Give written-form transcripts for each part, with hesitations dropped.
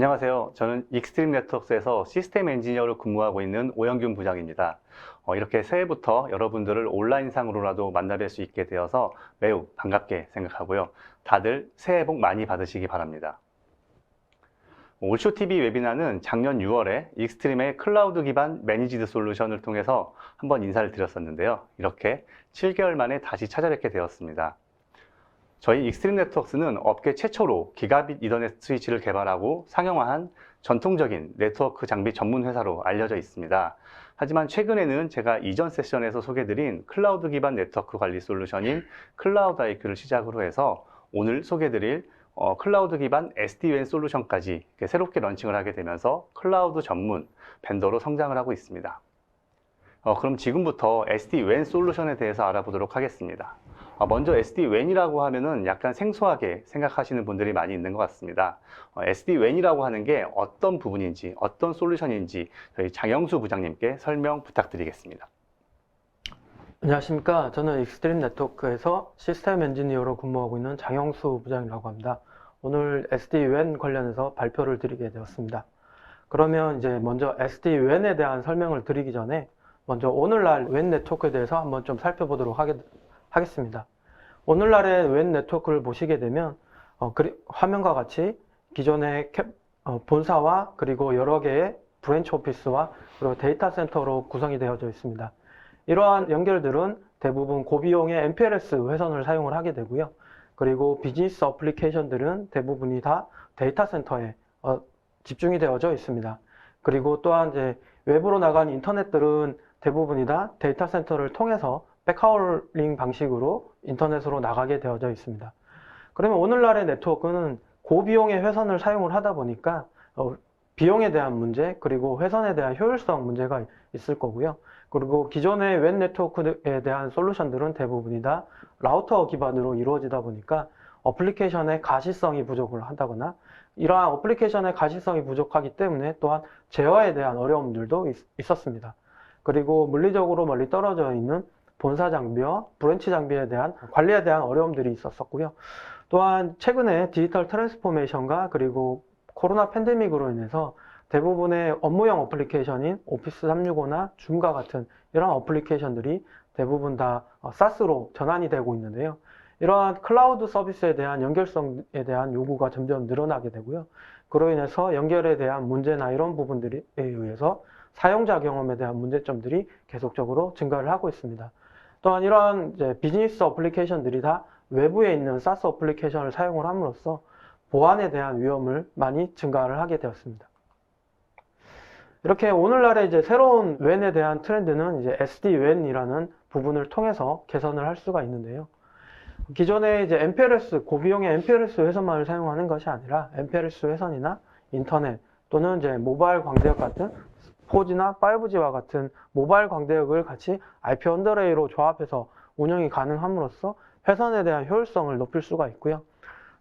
안녕하세요. 저는 익스트림 네트워크에서 시스템 엔지니어로 근무하고 있는 오영균 부장입니다. 이렇게 새해부터 여러분들을 온라인상으로라도 만나뵐 수 있게 되어서 매우 반갑게 생각하고요. 다들 새해 복 많이 받으시기 바랍니다. 올쇼TV 웨비나는 작년 6월에 익스트림의 클라우드 기반 매니지드 솔루션을 통해서 한번 인사를 드렸었는데요. 이렇게 7개월 만에 다시 찾아뵙게 되었습니다. 저희 익스트림 네트워크는 업계 최초로 기가빗 이더넷 스위치를 개발하고 상용화한 전통적인 네트워크 장비 전문 회사로 알려져 있습니다. 하지만 최근에는 제가 이전 세션에서 소개드린 클라우드 기반 네트워크 관리 솔루션인 클라우드 IQ를 시작으로 해서 오늘 소개드릴 클라우드 기반 SD-WAN 솔루션까지 새롭게 런칭을 하게 되면서 클라우드 전문 벤더로 성장을 하고 있습니다. 그럼 지금부터 SD-WAN 솔루션에 대해서 알아보도록 하겠습니다. 먼저 SD-WAN이라고 하면은 약간 생소하게 생각하시는 분들이 많이 있는 것 같습니다. SD-WAN이라고 하는 게 어떤 부분인지, 어떤 솔루션인지 저희 장영수 부장님께 설명 부탁드리겠습니다. 안녕하십니까. 저는 익스트림 네트워크에서 시스템 엔지니어로 근무하고 있는 장영수 부장이라고 합니다. 오늘 SD-WAN 관련해서 발표를 드리게 되었습니다. 그러면 이제 먼저 SD-WAN에 대한 설명을 드리기 전에 먼저 오늘날 WAN 네트워크에 대해서 한번 좀 살펴보도록 하겠습니다. 오늘날의 WAN 네트워크를 보시게 되면 화면과 같이 기존의 본사와 그리고 여러 개의 브랜치 오피스와 그리고 데이터 센터로 구성이 되어져 있습니다. 이러한 연결들은 대부분 고비용의 MPLS 회선을 사용을 하게 되고요. 그리고 비즈니스 어플리케이션들은 대부분이 다 데이터 센터에 집중이 되어져 있습니다. 그리고 또한 이제 외부로 나간 인터넷들은 대부분이 다 데이터 센터를 통해서 백하울링 방식으로 인터넷으로 나가게 되어져 있습니다. 그러면 오늘날의 네트워크는 고비용의 회선을 사용을 하다 보니까 비용에 대한 문제, 그리고 회선에 대한 효율성 문제가 있을 거고요. 그리고 기존의 WAN 네트워크에 대한 솔루션들은 대부분이 다 라우터 기반으로 이루어지다 보니까 어플리케이션의 가시성이 부족을 한다거나 이러한 어플리케이션의 가시성이 부족하기 때문에 또한 제어에 대한 어려움들도 있었습니다. 그리고 물리적으로 멀리 떨어져 있는 본사 장비와 브랜치 장비에 대한 관리에 대한 어려움들이 있었고요. 또한 최근에 디지털 트랜스포메이션과 그리고 코로나 팬데믹으로 인해서 대부분의 업무용 어플리케이션인 오피스 365나 줌과 같은 이런 어플리케이션들이 대부분 다 SaaS로 전환이 되고 있는데요. 이러한 클라우드 서비스에 대한 연결성에 대한 요구가 점점 늘어나게 되고요. 그로 인해서 연결에 대한 문제나 이런 부분들에 의해서 사용자 경험에 대한 문제점들이 계속적으로 증가를 하고 있습니다. 또한 이러한 비즈니스 어플리케이션들이 다 외부에 있는 SaaS 어플리케이션을 사용을 함으로써 보안에 대한 위험을 많이 증가를 하게 되었습니다. 이렇게 오늘날의 새로운 WAN에 대한 트렌드는 SD-WAN이라는 부분을 통해서 개선을 할 수가 있는데요. 기존에 MPLS, 고비용의 MPLS 회선만을 사용하는 것이 아니라 MPLS 회선이나 인터넷 또는 모바일 광대역 같은 4G나 5G와 같은 모바일 광대역을 같이 IP 언더레이로 조합해서 운영이 가능함으로써 회선에 대한 효율성을 높일 수가 있고요.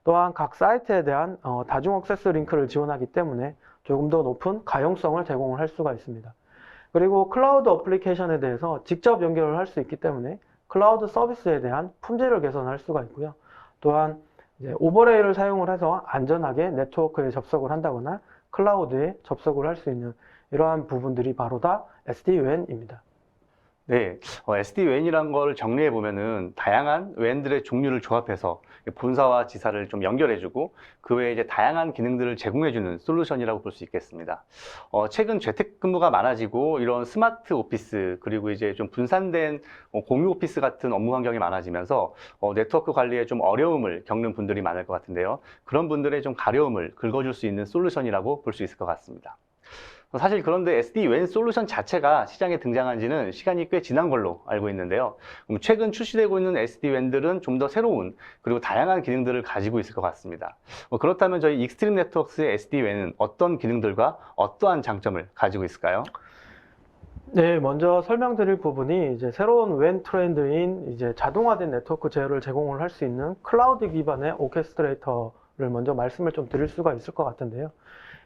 또한 각 사이트에 대한 다중 액세스 링크를 지원하기 때문에 조금 더 높은 가용성을 제공을 할 수가 있습니다. 그리고 클라우드 어플리케이션에 대해서 직접 연결을 할 수 있기 때문에 클라우드 서비스에 대한 품질을 개선할 수가 있고요. 또한 오버레이를 사용을 해서 안전하게 네트워크에 접속을 한다거나 클라우드에 접속을 할 수 있는 이러한 부분들이 바로 다 SD-WAN입니다. 네, SD-WAN이라는 걸 정리해 보면은 다양한 WAN들의 종류를 조합해서 본사와 지사를 좀 연결해주고 그 외에 다양한 기능들을 제공해주는 솔루션이라고 볼 수 있겠습니다. 최근 재택근무가 많아지고 이런 스마트 오피스 그리고 좀 분산된 공유 오피스 같은 업무 환경이 많아지면서 네트워크 관리에 좀 어려움을 겪는 분들이 많을 것 같은데요. 그런 분들의 좀 가려움을 긁어줄 수 있는 솔루션이라고 볼 수 있을 것 같습니다. 사실 그런데 SD-WAN 솔루션 자체가 시장에 등장한 지는 시간이 꽤 지난 걸로 알고 있는데요. 최근 출시되고 있는 SD-WAN들은 좀 더 새로운 그리고 다양한 기능들을 가지고 있을 것 같습니다. 그렇다면 저희 익스트림 네트워크의 SD-WAN은 어떤 기능들과 어떠한 장점을 가지고 있을까요? 네, 먼저 설명드릴 부분이 새로운 WAN 트렌드인 자동화된 네트워크 제어를 제공을 할 수 있는 클라우드 기반의 오케스트레이터를 먼저 말씀을 좀 드릴 수가 있을 것 같은데요.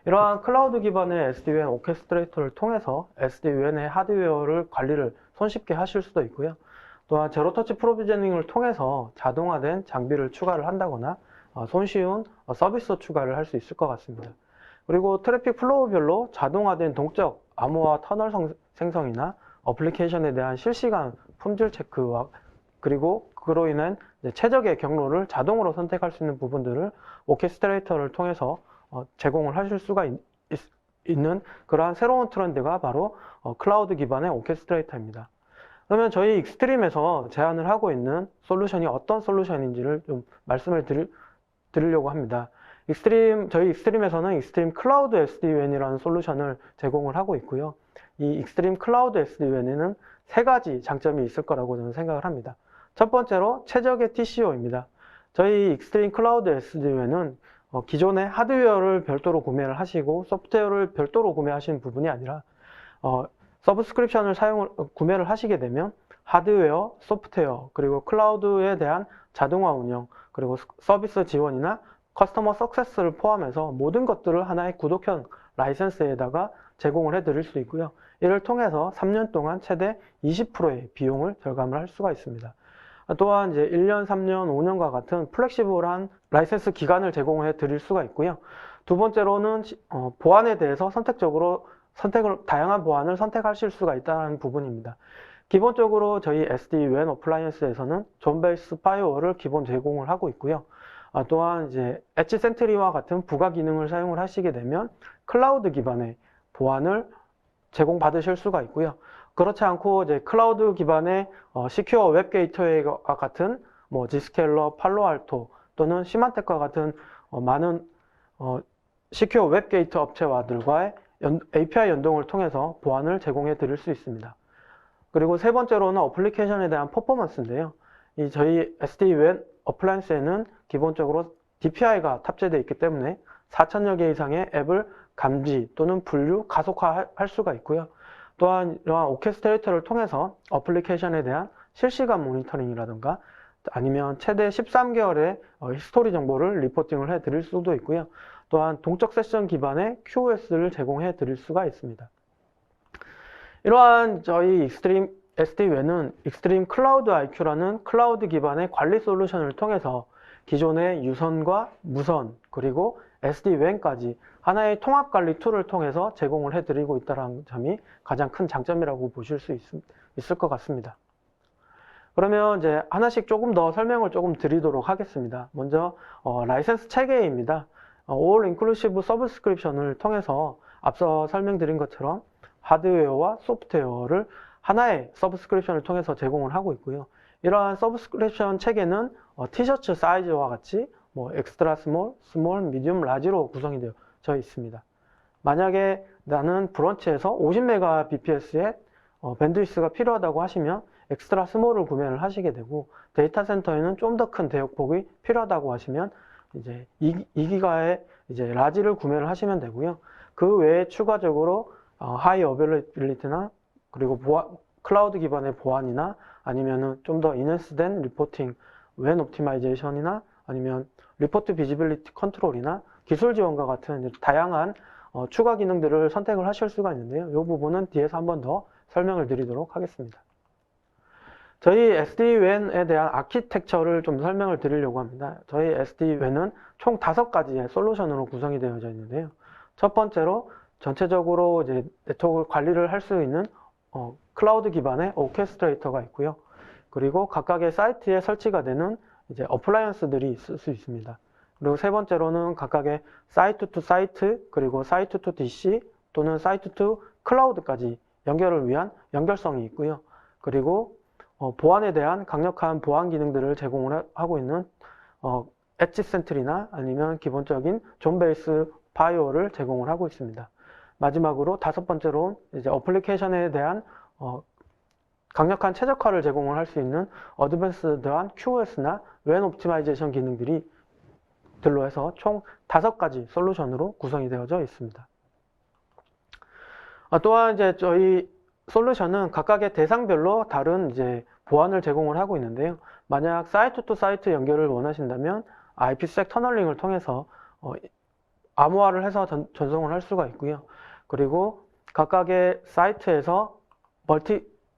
이러한 클라우드 기반의 SD-WAN 오케스트레이터를 통해서 SD-WAN의 하드웨어를 관리를 손쉽게 하실 수도 있고요. 또한 제로터치 프로비저닝을 통해서 자동화된 장비를 추가를 한다거나 손쉬운 서비스 추가를 할 수 있을 것 같습니다. 그리고 트래픽 플로우별로 자동화된 동적 암호화 터널 생성이나 어플리케이션에 대한 실시간 품질 체크와 그리고 그로 인한 최적의 경로를 자동으로 선택할 수 있는 부분들을 오케스트레이터를 통해서 제공을 하실 수가 있는 그러한 새로운 트렌드가 바로 클라우드 기반의 오케스트레이터입니다. 그러면 저희 익스트림에서 제안을 하고 있는 솔루션이 어떤 솔루션인지를 좀 말씀을 드리려고 합니다. 저희 익스트림에서는 익스트림 클라우드 SD-WAN이라는 솔루션을 제공을 하고 있고요. 이 익스트림 클라우드 SD-WAN에는 세 가지 장점이 있을 거라고 저는 생각을 합니다. 첫 번째로 최적의 TCO입니다. 저희 익스트림 클라우드 SD-WAN은 기존의 하드웨어를 별도로 구매를 하시고 소프트웨어를 별도로 구매하시는 부분이 아니라 서브스크립션을 구매를 하시게 되면 하드웨어, 소프트웨어, 그리고 클라우드에 대한 자동화 운영, 그리고 서비스 지원이나 커스터머 석세스를 포함해서 모든 것들을 하나의 구독형 라이센스에다가 제공을 해드릴 수 있고요. 이를 통해서 3년 동안 최대 20%의 비용을 절감을 할 수가 있습니다. 또한 이제 1년, 3년, 5년과 같은 플렉시블한 라이센스 기간을 제공해 드릴 수가 있고요. 두 번째로는 보안에 대해서 다양한 보안을 선택하실 수가 있다는 부분입니다. 기본적으로 저희 SD-WAN 어플라이언스에서는 존 베이스 파이어월을 기본 제공을 하고 있고요. 또한 이제 엣지 센트리와 같은 부가 기능을 사용을 하시게 되면 클라우드 기반의 보안을 제공받으실 수가 있고요. 그렇지 않고 이제 클라우드 기반의 시큐어 웹 게이트웨이와 같은 지스켈러, 팔로알토 또는 시만텍과 같은 많은 시큐어 웹 게이트 업체와들과의 API 연동을 통해서 보안을 제공해 드릴 수 있습니다. 그리고 세 번째로는 어플리케이션에 대한 퍼포먼스인데요. 저희 SD-WAN 어플라이언스에는 기본적으로 DPI가 탑재되어 있기 때문에 4,000여 개 이상의 앱을 감지 또는 분류, 가속화할 수가 있고요. 또한 이러한 오케스트레이터를 통해서 어플리케이션에 대한 실시간 모니터링이라든가 아니면 최대 13개월의 히스토리 정보를 리포팅을 해 드릴 수도 있고요. 또한 동적 세션 기반의 QoS를 제공해 드릴 수가 있습니다. 이러한 저희 익스트림 SD-WAN은 익스트림 클라우드 IQ라는 클라우드 기반의 관리 솔루션을 통해서 기존의 유선과 무선 그리고 SD-WAN까지 하나의 통합 관리 툴을 통해서 제공을 해드리고 있다는 점이 가장 큰 장점이라고 보실 수 있을 것 같습니다. 그러면 이제 하나씩 조금 더 설명을 조금 드리도록 하겠습니다. 먼저 라이센스 체계입니다. All Inclusive Subscription을 통해서 앞서 설명드린 것처럼 하드웨어와 소프트웨어를 하나의 서브스크립션을 통해서 제공을 하고 있고요. 이러한 서브스크립션 체계는 티셔츠 사이즈와 같이 엑스트라 스몰, 스몰, 미디움, 라지로 구성이 되어 있습니다. 만약에 나는 브런치에서 50Mbps의 밴드위스가 필요하다고 하시면 엑스트라 스몰을 구매를 하시게 되고 데이터 센터에는 좀 더 큰 대역폭이 필요하다고 하시면 이제 2기가의 이제 라지를 구매를 하시면 되고요. 그 외에 추가적으로 하이 어베일리티나 그리고 클라우드 기반의 보안이나 아니면은 좀 더 인핸스된 리포팅, 웬 옵티마이제이션이나 아니면 리포트 비지빌리티 컨트롤이나 기술 지원과 같은 다양한 추가 기능들을 선택을 하실 수가 있는데요. 이 부분은 뒤에서 한 번 더 설명을 드리도록 하겠습니다. 저희 SD-WAN에 대한 아키텍처를 좀 설명을 드리려고 합니다. 저희 SD-WAN은 총 5가지의 솔루션으로 구성이 되어져 있는데요. 첫 번째로 전체적으로 이제 네트워크 관리를 할 수 있는 클라우드 기반의 오케스트레이터가 있고요. 그리고 각각의 사이트에 설치가 되는 이제 어플라이언스들이 있을 수 있습니다. 그리고 세 번째로는 각각의 사이트 투 사이트, 그리고 사이트 투 DC 또는 사이트 투 클라우드까지 연결을 위한 연결성이 있고요. 그리고 보안에 대한 강력한 보안 기능들을 제공을 하고 있는 엣지 센트리나 아니면 기본적인 존 베이스 파이어를 제공을 하고 있습니다. 마지막으로 5번째로 이제 어플리케이션에 대한 강력한 최적화를 제공을 할 수 있는 어드밴스드한 QoS나 웬 옵티마이제이션 기능들이 들로 해서 총 5가지 솔루션으로 구성이 되어져 있습니다. 또한 이제 저희 솔루션은 각각의 대상별로 다른 이제 보안을 제공을 하고 있는데요. 만약 사이트 투 사이트 연결을 원하신다면 IPsec 터널링을 통해서 암호화를 해서 전송을 할 수가 있고요. 그리고 각각의 사이트에서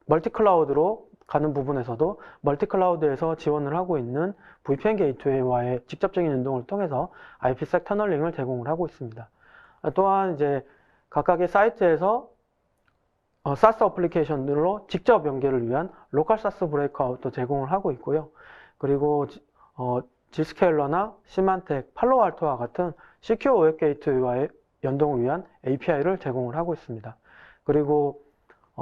멀티클라우드로 가는 부분에서도 멀티클라우드에서 지원을 하고 있는 VPN 게이트웨이와의 직접적인 연동을 통해서 IPsec 터널링을 제공을 하고 있습니다. 또한 이제 각각의 사이트에서 SaaS 어플리케이션들로 직접 연결을 위한 로컬 SaaS 브레이크아웃도 제공을 하고 있고요. 그리고 Zscaler나 시만텍, 팔로알토와 같은 시큐어 웹 게이트와의 연동을 위한 API를 제공을 하고 있습니다. 그리고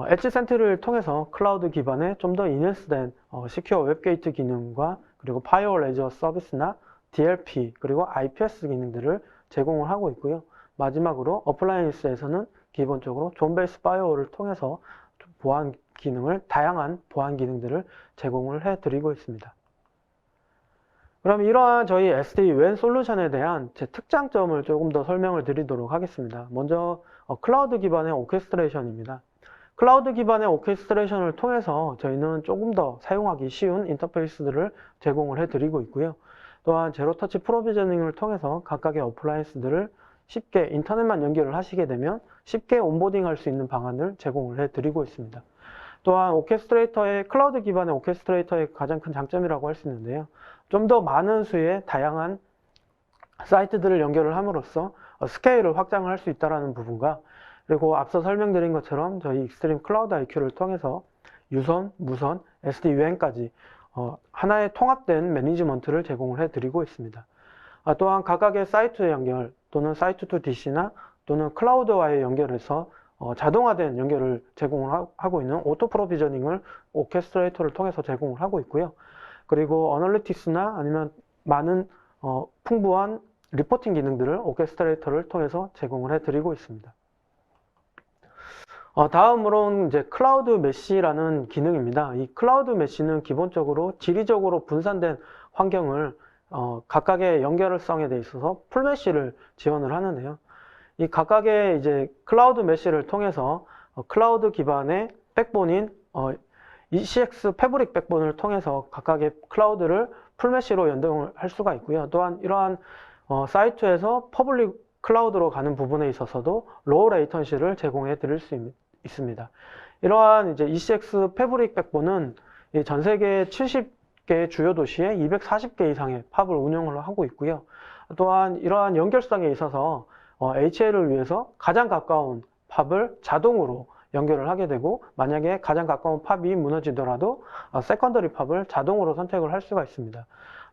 엣지 센트리를 통해서 클라우드 기반의 좀 더 인핸스된 시큐어 웹 게이트 기능과 그리고 파이어월 애저 서비스나 DLP 그리고 IPS 기능들을 제공을 하고 있고요. 마지막으로 어플라이언스에서는 기본적으로 존 베이스 파이어월을 통해서 다양한 보안 기능들을 제공을 해드리고 있습니다. 그럼 이러한 저희 SD-WAN 솔루션에 대한 제 특장점을 조금 더 설명을 드리도록 하겠습니다. 먼저 클라우드 기반의 오케스트레이션입니다. 클라우드 기반의 오케스트레이션을 통해서 저희는 조금 더 사용하기 쉬운 인터페이스들을 제공을 해드리고 있고요. 또한 제로터치 프로비저닝을 통해서 각각의 어플라이언스들을 쉽게 인터넷만 연결을 하시게 되면 쉽게 온보딩 할 수 있는 방안을 제공을 해드리고 있습니다. 또한 클라우드 기반의 오케스트레이터의 가장 큰 장점이라고 할 수 있는데요. 좀 더 많은 수의 다양한 사이트들을 연결을 함으로써 스케일을 확장을 할 수 있다는 부분과 그리고 앞서 설명드린 것처럼 저희 익스트림 클라우드 IQ를 통해서 유선, 무선, SD-WAN까지 하나의 통합된 매니지먼트를 제공을 해드리고 있습니다. 또한 각각의 사이트 연결 또는 사이트 투 DC나 또는 클라우드와의 연결해서 자동화된 연결을 제공을 하고 있는 오토 프로비저닝을 오케스트레이터를 통해서 제공을 하고 있고요. 그리고 어널리틱스나 아니면 많은 풍부한 리포팅 기능들을 오케스트레이터를 통해서 제공을 해드리고 있습니다. 다음으로는 이제 클라우드 메시라는 기능입니다. 이 클라우드 메시는 기본적으로 지리적으로 분산된 환경을 각각의 연결성에 대해 있어서 풀메시를 지원을 하는데요. 이 각각의 이제 클라우드 메시를 통해서 클라우드 기반의 백본인 ECX 패브릭 백본을 통해서 각각의 클라우드를 풀메시로 연동을 할 수가 있고요. 또한 이러한 사이트에서 퍼블릭 클라우드로 가는 부분에 있어서도 로우 레이턴시를 제공해 드릴 수 있습니다. 이러한 이제 ECX 패브릭 백본은 전 세계 70개 주요 도시에 240개 이상의 팝을 운영을 하고 있고요. 또한 이러한 연결성에 있어서 HA를 위해서 가장 가까운 팝을 자동으로 연결을 하게 되고 만약에 가장 가까운 팝이 무너지더라도 세컨더리 팝을 자동으로 선택을 할 수가 있습니다.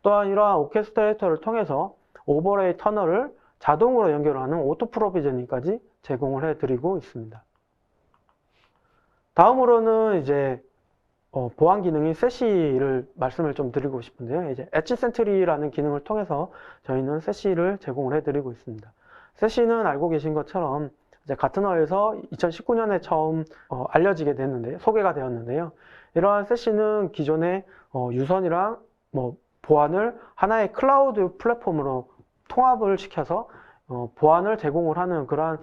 또한 이러한 오케스트레이터를 통해서 오버레이 터널을 자동으로 연결하는 오토 프로비저닝까지 제공을 해드리고 있습니다. 다음으로는 이제 보안 기능인 세시를 말씀을 좀 드리고 싶은데요. 이제 엣지 센트리라는 기능을 통해서 저희는 세시를 제공을 해드리고 있습니다. 세시는 알고 계신 것처럼 이제 가트너에서 2019년에 처음 알려지게 됐는데 소개가 되었는데요. 이러한 세시는 기존의 유선이랑 보안을 하나의 클라우드 플랫폼으로 통합을 시켜서 보안을 제공을 하는 그러한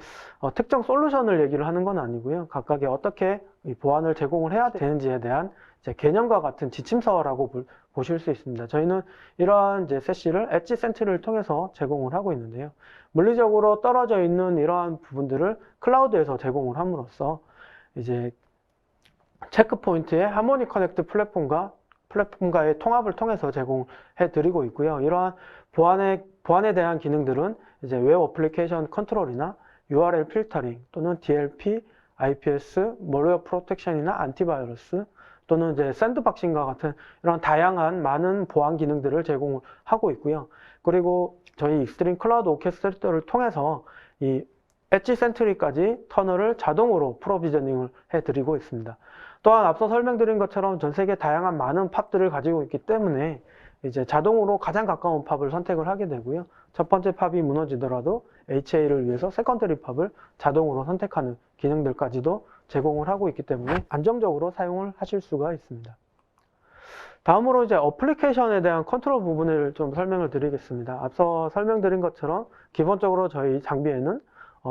특정 솔루션을 얘기를 하는 건 아니고요. 각각의 어떻게 이 보안을 제공을 해야 되는지에 대한 이제 개념과 같은 지침서라고 보실 수 있습니다. 저희는 이러한 이제 세시를 엣지 센트리를 통해서 제공을 하고 있는데요. 물리적으로 떨어져 있는 이러한 부분들을 클라우드에서 제공을 함으로써 이제 체크포인트의 하모니 커넥트 플랫폼과의 통합을 통해서 제공해 드리고 있고요. 이러한 보안에 대한 기능들은 이제 웹 어플리케이션 컨트롤이나 URL 필터링 또는 DLP, IPS, 몰웨어 프로텍션이나 안티바이러스 또는 이제 샌드박싱과 같은 이런 다양한 많은 보안 기능들을 제공하고 있고요. 그리고 저희 익스트림 클라우드 오케스트레이터를 통해서 이 엣지 센트리까지 터널을 자동으로 프로비저닝을 해드리고 있습니다. 또한 앞서 설명드린 것처럼 전 세계 다양한 많은 팝들을 가지고 있기 때문에 이제 자동으로 가장 가까운 팝을 선택을 하게 되고요. 첫 번째 팝이 무너지더라도 HA를 위해서 세컨더리 팝을 자동으로 선택하는 기능들까지도 제공을 하고 있기 때문에 안정적으로 사용을 하실 수가 있습니다. 다음으로 이제 어플리케이션에 대한 컨트롤 부분을 좀 설명을 드리겠습니다. 앞서 설명드린 것처럼 기본적으로 저희 장비에는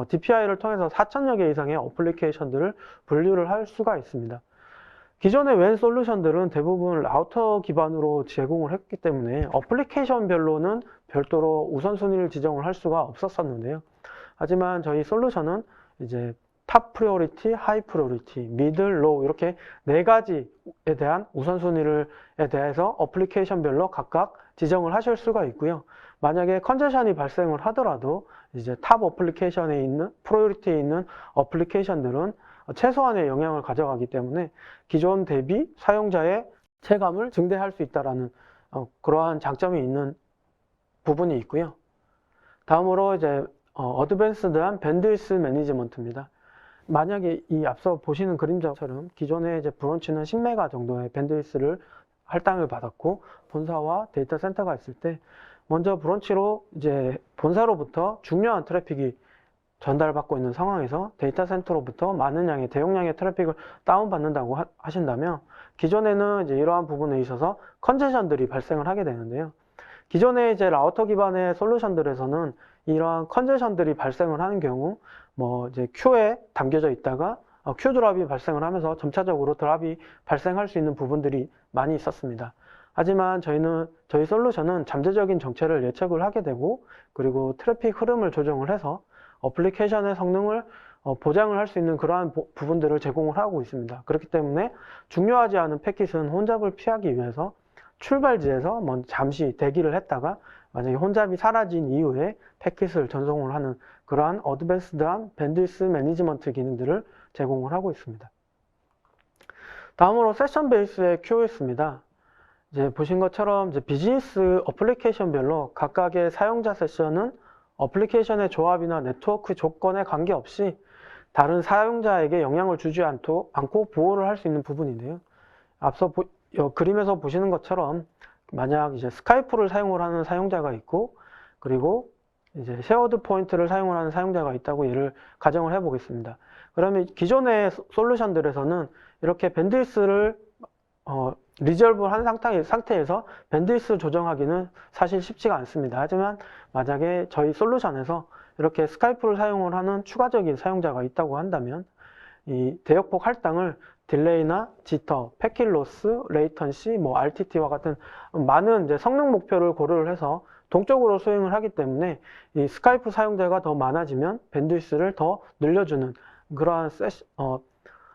DPI를 통해서 4,000여 개 이상의 어플리케이션들을 분류를 할 수가 있습니다. 기존의 WAN 솔루션들은 대부분 라우터 기반으로 제공을 했기 때문에 어플리케이션별로는 별도로 우선순위를 지정을 할 수가 없었는데요. 하지만 저희 솔루션은 이제 탑 프리오리티, 하이 프리오리티, 미들, 로우 이렇게 네 가지에 대한 우선순위에 대해서 어플리케이션별로 각각 지정을 하실 수가 있고요. 만약에 컨제션이 발생을 하더라도 이제 탑 어플리케이션에 있는 프라이어리티에 있는 어플리케이션들은 최소한의 영향을 가져가기 때문에 기존 대비 사용자의 체감을 증대할 수 있다라는 그러한 장점이 있는 부분이 있고요. 다음으로 이제 어드밴스드한 밴드위스 매니지먼트입니다. 만약에 이 앞서 보시는 그림자처럼 기존에 이제 브런치는 10메가 정도의 밴드위스를 할당을 받았고 본사와 데이터 센터가 있을 때 먼저 브런치로 이제 본사로부터 중요한 트래픽이 전달받고 있는 상황에서 데이터 센터로부터 많은 양의 대용량의 트래픽을 다운받는다고 하신다면 기존에는 이제 이러한 부분에 있어서 컨제션들이 발생을 하게 되는데요. 기존의 이제 라우터 기반의 솔루션들에서는 이러한 컨제션들이 발생을 하는 경우 뭐 이제 큐에 담겨져 있다가 큐 드랍이 발생을 하면서 점차적으로 드랍이 발생할 수 있는 부분들이 많이 있었습니다. 하지만 저희 솔루션은 잠재적인 정체를 예측을 하게 되고 그리고 트래픽 흐름을 조정을 해서 어플리케이션의 성능을 보장을 할 수 있는 그러한 부분들을 제공을 하고 있습니다. 그렇기 때문에 중요하지 않은 패킷은 혼잡을 피하기 위해서 출발지에서 먼저 잠시 대기를 했다가 만약에 혼잡이 사라진 이후에 패킷을 전송을 하는 그러한 어드밴스드한 밴드위스 매니지먼트 기능들을 제공을 하고 있습니다. 다음으로 세션 베이스의 QoS입니다. 이제 보신 것처럼 이제 비즈니스 어플리케이션별로 각각의 사용자 세션은 어플리케이션의 조합이나 네트워크 조건에 관계없이 다른 사용자에게 영향을 주지 않고 보호를 할 수 있는 부분인데요. 앞서 그림에서 보시는 것처럼 만약 이제 스카이프를 사용을 하는 사용자가 있고 그리고 이제 쉐어드 포인트를 사용을 하는 사용자가 있다고 예를 가정을 해 보겠습니다. 그러면 기존의 솔루션들에서는 이렇게 밴드위스를 리졸브한 상태에서 밴드위스 조정하기는 사실 쉽지가 않습니다. 하지만 만약에 저희 솔루션에서 이렇게 스카이프를 사용을 하는 추가적인 사용자가 있다고 한다면 이 대역폭 할당을 딜레이나 지터, 패킷 로스, 레이턴시, RTT와 같은 많은 이제 성능 목표를 고려를 해서 동적으로 수행을 하기 때문에 이 스카이프 사용자가 더 많아지면 밴드위스를 더 늘려주는 그러한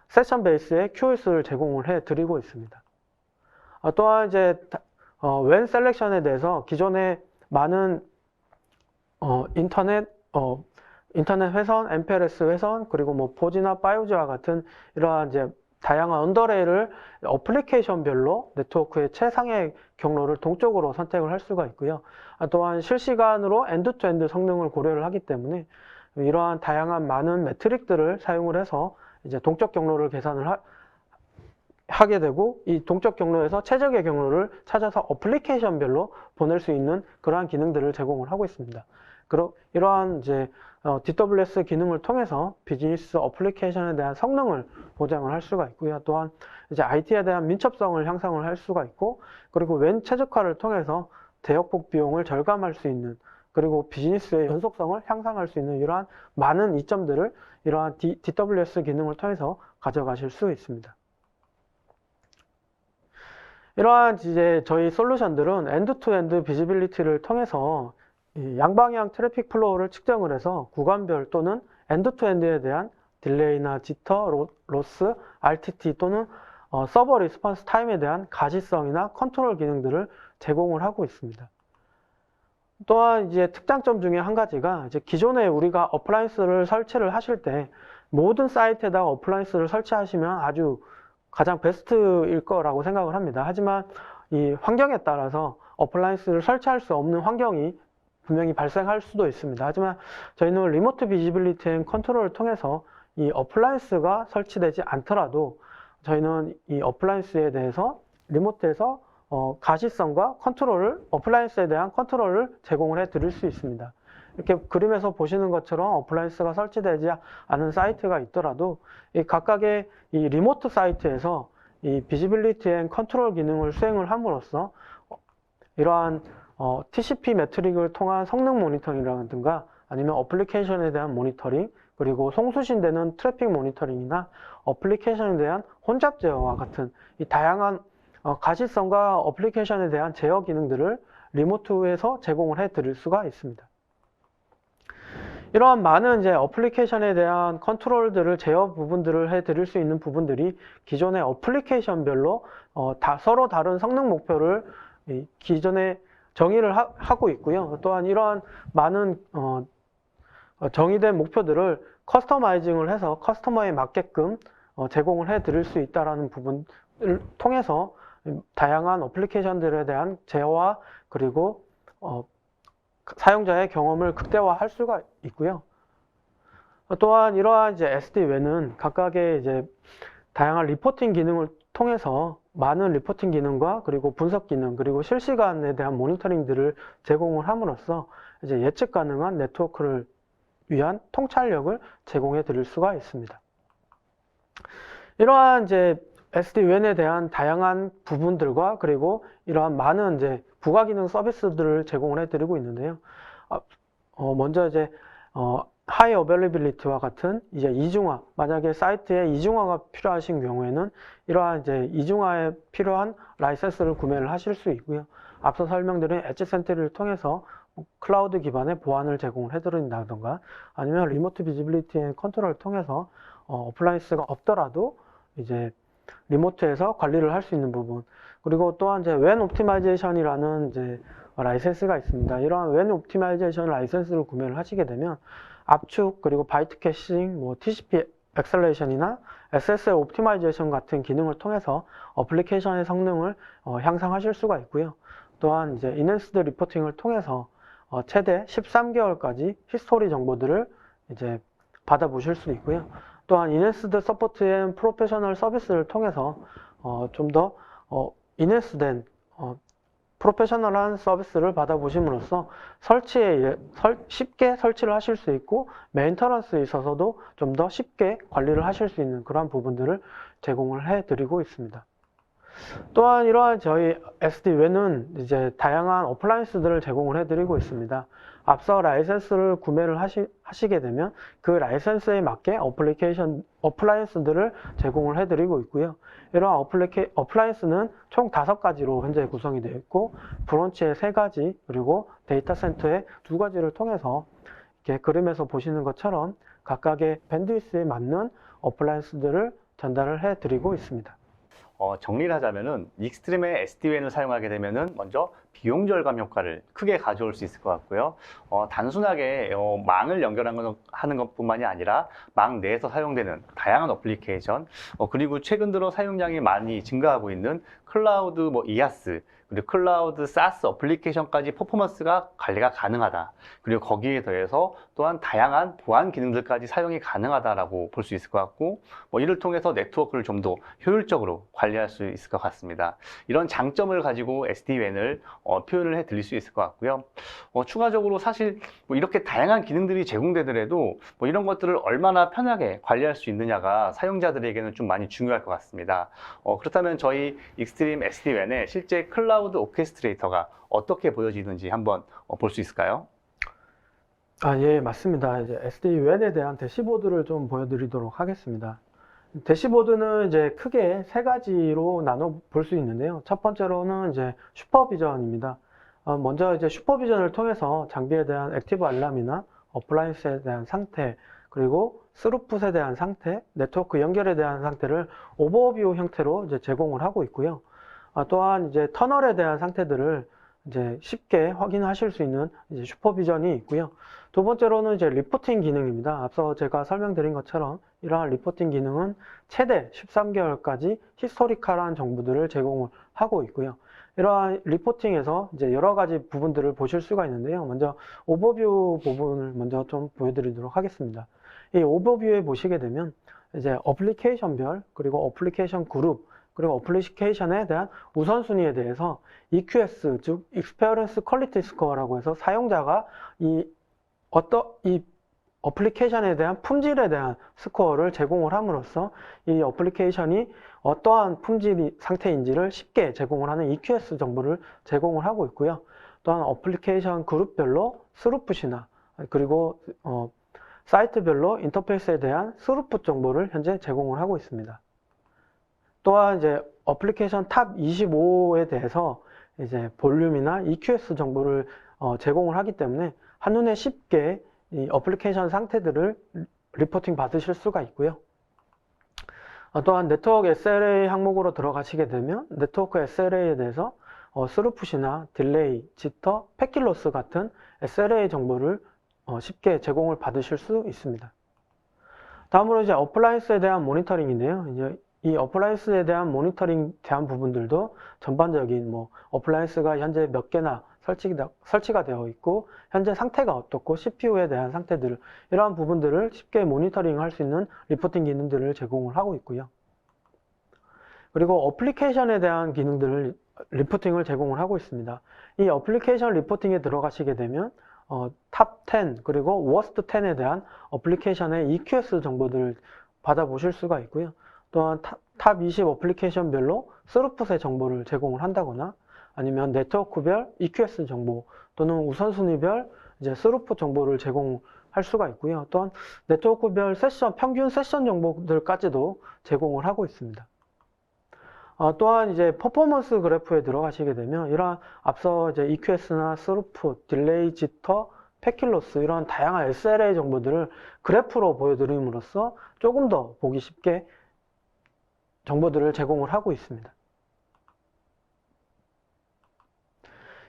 세션 베이스의 QoS를 제공을 해 드리고 있습니다. 또한 이제 웬 셀렉션에 대해서 기존에 많은 인터넷 회선, MPLS 회선, 그리고 포지나 파이오지와 같은 이러한 이제 다양한 언더레이를 어플리케이션별로 네트워크의 최상의 경로를 동적으로 선택을 할 수가 있고요. 또한 실시간으로 엔드투엔드 성능을 고려를 하기 때문에 이러한 다양한 많은 매트릭들을 사용을 해서 이제 동적 경로를 계산을 하게 되고 이 동적 경로에서 최적의 경로를 찾아서 어플리케이션별로 보낼 수 있는 그러한 기능들을 제공을 하고 있습니다. 이러한 이제 DWS 기능을 통해서 비즈니스 어플리케이션에 대한 성능을 보장을 할 수가 있고요. 또한 이제 IT에 대한 민첩성을 향상을 할 수가 있고 그리고 웬 최적화를 통해서 대역폭 비용을 절감할 수 있는 그리고 비즈니스의 연속성을 향상할 수 있는 이러한 많은 이점들을 이러한 DWS 기능을 통해서 가져가실 수 있습니다. 이러한 이제 저희 솔루션들은 엔드-투-엔드 비지빌리티를 통해서 양방향 트래픽 플로우를 측정을 해서 구간별 또는 엔드-투-엔드에 대한 딜레이나 지터, 로스, RTT 또는 서버 리스폰스 타임에 대한 가시성이나 컨트롤 기능들을 제공을 하고 있습니다. 또한 이제 특장점 중에 한 가지가 이제 기존에 우리가 어플라이언스를 설치를 하실 때 모든 사이트에다가 어플라이언스를 설치하시면 아주 가장 베스트일 거라고 생각을 합니다. 하지만 이 환경에 따라서 어플라이언스를 설치할 수 없는 환경이 분명히 발생할 수도 있습니다. 하지만 저희는 리모트 비지빌리티 앤 컨트롤을 통해서 이 어플라이언스가 설치되지 않더라도 저희는 이 어플라이언스에 대해서 리모트에서 가시성과 컨트롤을 어플라이언스에 대한 컨트롤을 제공을 해 드릴 수 있습니다. 이렇게 그림에서 보시는 것처럼 어플라이언스가 설치되지 않은 사이트가 있더라도 이 각각의 이 리모트 사이트에서 이 비지빌리티 앤 컨트롤 기능을 수행을 함으로써 이러한 TCP 매트릭을 통한 성능 모니터링이라든가 아니면 어플리케이션에 대한 모니터링 그리고 송수신되는 트래픽 모니터링이나 어플리케이션에 대한 혼잡 제어와 같은 이 다양한 가시성과 어플리케이션에 대한 제어 기능들을 리모트에서 제공을 해 드릴 수가 있습니다. 이러한 많은 이제 어플리케이션에 대한 컨트롤들을 제어 부분들을 해 드릴 수 있는 부분들이 기존의 어플리케이션별로 서로 다른 성능 목표를 기존에 정의를 하고 있고요. 또한 이러한 많은 정의된 목표들을 커스터마이징을 해서 커스터머에 맞게끔 제공을 해 드릴 수 있다는 부분을 통해서 다양한 어플리케이션들에 대한 제어와 그리고 사용자의 경험을 극대화할 수가 있고요. 또한 이러한 이제 SD-WAN은 각각의 이제 다양한 리포팅 기능을 통해서 많은 리포팅 기능과 그리고 분석 기능 그리고 실시간에 대한 모니터링들을 제공을 함으로써 이제 예측 가능한 네트워크를 위한 통찰력을 제공해 드릴 수가 있습니다. 이러한 이제 SD-WAN에 대한 다양한 부분들과 그리고 이러한 많은 이제 부가 기능 서비스들을 제공을 해 드리고 있는데요. 먼저 이제 하이 어베일리빌리티와 같은 이제 이중화, 만약에 사이트에 이중화가 필요하신 경우에는 이러한 이제 이중화에 필요한 라이센스를 구매를 하실 수 있고요. 앞서 설명드린 엣지 센트리를 통해서 클라우드 기반의 보안을 제공을 해드린다던가 아니면 리모트 비지빌리티 앤 컨트롤을 통해서 어플라이언스가 없더라도 이제 리모트에서 관리를 할 수 있는 부분, 그리고 또한 이제 WAN 옵티마이제이션이라는 이제 라이센스가 있습니다. 이러한 WAN 옵티마이제이션 라이센스를 구매를 하시게 되면 압축 그리고 바이트 캐싱, TCP 엑셀레이션이나 SSL 옵티마이제이션 같은 기능을 통해서 어플리케이션의 성능을 향상하실 수가 있고요. 또한 이제 인핸스드 리포팅을 통해서 최대 13개월까지 히스토리 정보들을 이제 받아보실 수 있고요. 또한 인핸스드 서포트 앤 프로페셔널 서비스를 통해서 좀 더 인핸스된 프로페셔널한 서비스를 받아보심으로써 쉽게 설치를 하실 수 있고 메인터넌스에 있어서도 좀 더 쉽게 관리를 하실 수 있는 그런 부분들을 제공을 해드리고 있습니다. 또한 이러한 저희 SD-WAN은 이제 다양한 어플라이언스들을 제공을 해드리고 있습니다. 앞서 라이센스를 구매를 하시게 되면 그 라이센스에 맞게 어플라이언스들을 제공을 해드리고 있고요. 이러한 어플라이언스는 총 5가지로 현재 구성이 되어 있고 브런치에 3가지 그리고 데이터 센터에 2가지를 통해서 이렇게 그림에서 보시는 것처럼 각각의 밴드위스에 맞는 어플라이언스들을 전달을 해드리고 있습니다. 정리를 하자면은 익스트림의 SD-WAN을 사용하게 되면은 먼저 비용 절감 효과를 크게 가져올 수 있을 것 같고요. 단순하게 망을 하는 것뿐만이 아니라 망 내에서 사용되는 다양한 어플리케이션, 그리고 최근 들어 사용량이 많이 증가하고 있는 클라우드 IaaS, 그리고 클라우드 SaaS 어플리케이션까지 퍼포먼스가 관리가 가능하다. 그리고 거기에 더해서 또한 다양한 보안 기능들까지 사용이 가능하다라고 볼 수 있을 것 같고, 이를 통해서 네트워크를 좀 더 효율적으로 관리할 수 있을 것 같습니다. 이런 장점을 가지고 SD-WAN을 표현을 해 드릴 수 있을 것 같고요. 추가적으로 사실 이렇게 다양한 기능들이 제공되더라도 이런 것들을 얼마나 편하게 관리할 수 있느냐가 사용자들에게는 좀 많이 중요할 것 같습니다. 그렇다면 저희 익스트림 SD-WAN의 실제 클라우드 오케스트레이터가 어떻게 보여지는지 한번 볼 수 있을까요? 예, 맞습니다. 이제 SD-WAN에 대한 대시보드를 좀 보여드리도록 하겠습니다. 대시보드는 이제 크게 3가지로 나눠 볼 수 있는데요. 첫 번째로는 이제 슈퍼비전입니다. 먼저 이제 슈퍼비전을 통해서 장비에 대한 액티브 알람이나 어플라이언스에 대한 상태, 그리고 스루풋에 대한 상태, 네트워크 연결에 대한 상태를 오버뷰 형태로 이제 제공을 하고 있고요. 또한 이제 터널에 대한 상태들을 이제 쉽게 확인하실 수 있는 이제 슈퍼비전이 있고요. 두 번째로는 이제 리포팅 기능입니다. 앞서 제가 설명드린 것처럼 이러한 리포팅 기능은 최대 13개월까지 히스토리컬한 정보들을 제공을 하고 있고요. 이러한 리포팅에서 이제 여러 가지 부분들을 보실 수가 있는데요. 먼저 오버뷰 부분을 먼저 좀 보여드리도록 하겠습니다. 이 오버뷰에 보시게 되면 이제 어플리케이션별 그리고 어플리케이션 그룹 그리고 어플리케이션에 대한 우선순위에 대해서 EQS, 즉 Experience Quality Score라고 해서 사용자가 이 어플리케이션에 대한 품질에 대한 스코어를 제공을 함으로써 이 어플리케이션이 어떠한 품질 상태인지를 쉽게 제공을 하는 EQS 정보를 제공을 하고 있고요. 또한 어플리케이션 그룹별로 스루풋이나 그리고 사이트별로 인터페이스에 대한 스루풋 정보를 현재 제공을 하고 있습니다. 또한 이제 어플리케이션 탑 25에 대해서 이제 볼륨이나 EQS 정보를 제공을 하기 때문에 한눈에 쉽게 이 어플리케이션 상태들을 리포팅 받으실 수가 있고요. 또한 네트워크 SLA 항목으로 들어가시게 되면 네트워크 SLA에 대해서 스루풋이나 딜레이, 지터, 패킷로스 같은 SLA 정보를 쉽게 제공을 받으실 수 있습니다. 다음으로 이제 어플라이언스에 대한 모니터링인데요. 이제 이 어플라이언스에 대한 모니터링 대한 부분들도 전반적인 뭐 어플라이언스가 현재 몇 개나 설치가 되어 있고 현재 상태가 어떻고 CPU에 대한 상태들 이러한 부분들을 쉽게 모니터링 할 수 있는 리포팅 기능들을 제공을 하고 있고요. 그리고 어플리케이션에 대한 기능들을 리포팅을 제공을 하고 있습니다. 이 어플리케이션 리포팅에 들어가시게 되면 탑 10 그리고 워스트 10에 대한 어플리케이션의 EQS 정보들을 받아보실 수가 있고요. 또한 탑 20 어플리케이션별로 스루풋의 정보를 제공을 한다거나 아니면 네트워크별 EQS 정보 또는 우선순위별 이제 스루풋 정보를 제공할 수가 있고요. 또한 네트워크별 세션, 평균 세션 정보들까지도 제공을 하고 있습니다. 또한 이제 퍼포먼스 그래프에 들어가시게 되면 이러한 앞서 이제 EQS나 스루풋, 딜레이, 지터, 패킷로스 이런 다양한 SLA 정보들을 그래프로 보여드림으로써 조금 더 보기 쉽게 정보들을 제공을 하고 있습니다.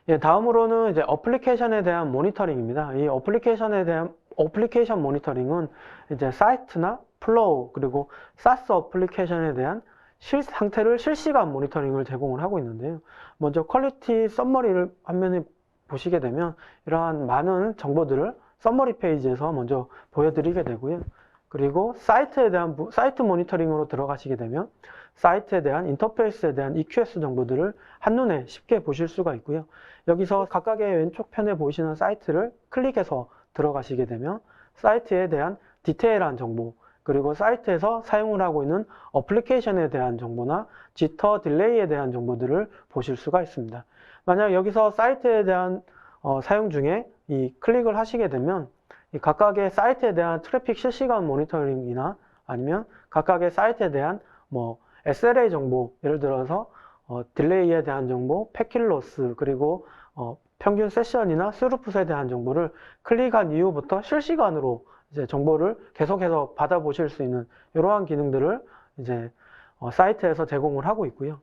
예, 다음으로는 이제 어플리케이션에 대한 모니터링입니다. 이 어플리케이션 모니터링은 이제 사이트나 플로우 그리고 SaaS 어플리케이션에 대한 상태를 실시간 모니터링을 제공을 하고 있는데요. 먼저 퀄리티 썸머리를 화면에 보시게 되면 이러한 많은 정보들을 썸머리 페이지에서 먼저 보여드리게 되고요. 그리고 사이트 모니터링으로 들어가시게 되면 사이트에 대한 인터페이스에 대한 EQS 정보들을 한눈에 쉽게 보실 수가 있고요. 여기서 각각의 왼쪽 편에 보이시는 사이트를 클릭해서 들어가시게 되면 사이트에 대한 디테일한 정보 그리고 사이트에서 사용을 하고 있는 어플리케이션에 대한 정보나 지터, 딜레이에 대한 정보들을 보실 수가 있습니다. 만약 여기서 사이트에 대한 사용 중에 이 클릭을 하시게 되면 이 각각의 사이트에 대한 트래픽 실시간 모니터링이나 아니면 각각의 사이트에 대한 뭐 SLA 정보, 예를 들어서 딜레이에 대한 정보, 패킷로스, 그리고 평균 세션이나 스루풋에 대한 정보를 클릭한 이후부터 실시간으로 이제 정보를 계속해서 받아보실 수 있는 이러한 기능들을 이제 사이트에서 제공을 하고 있고요.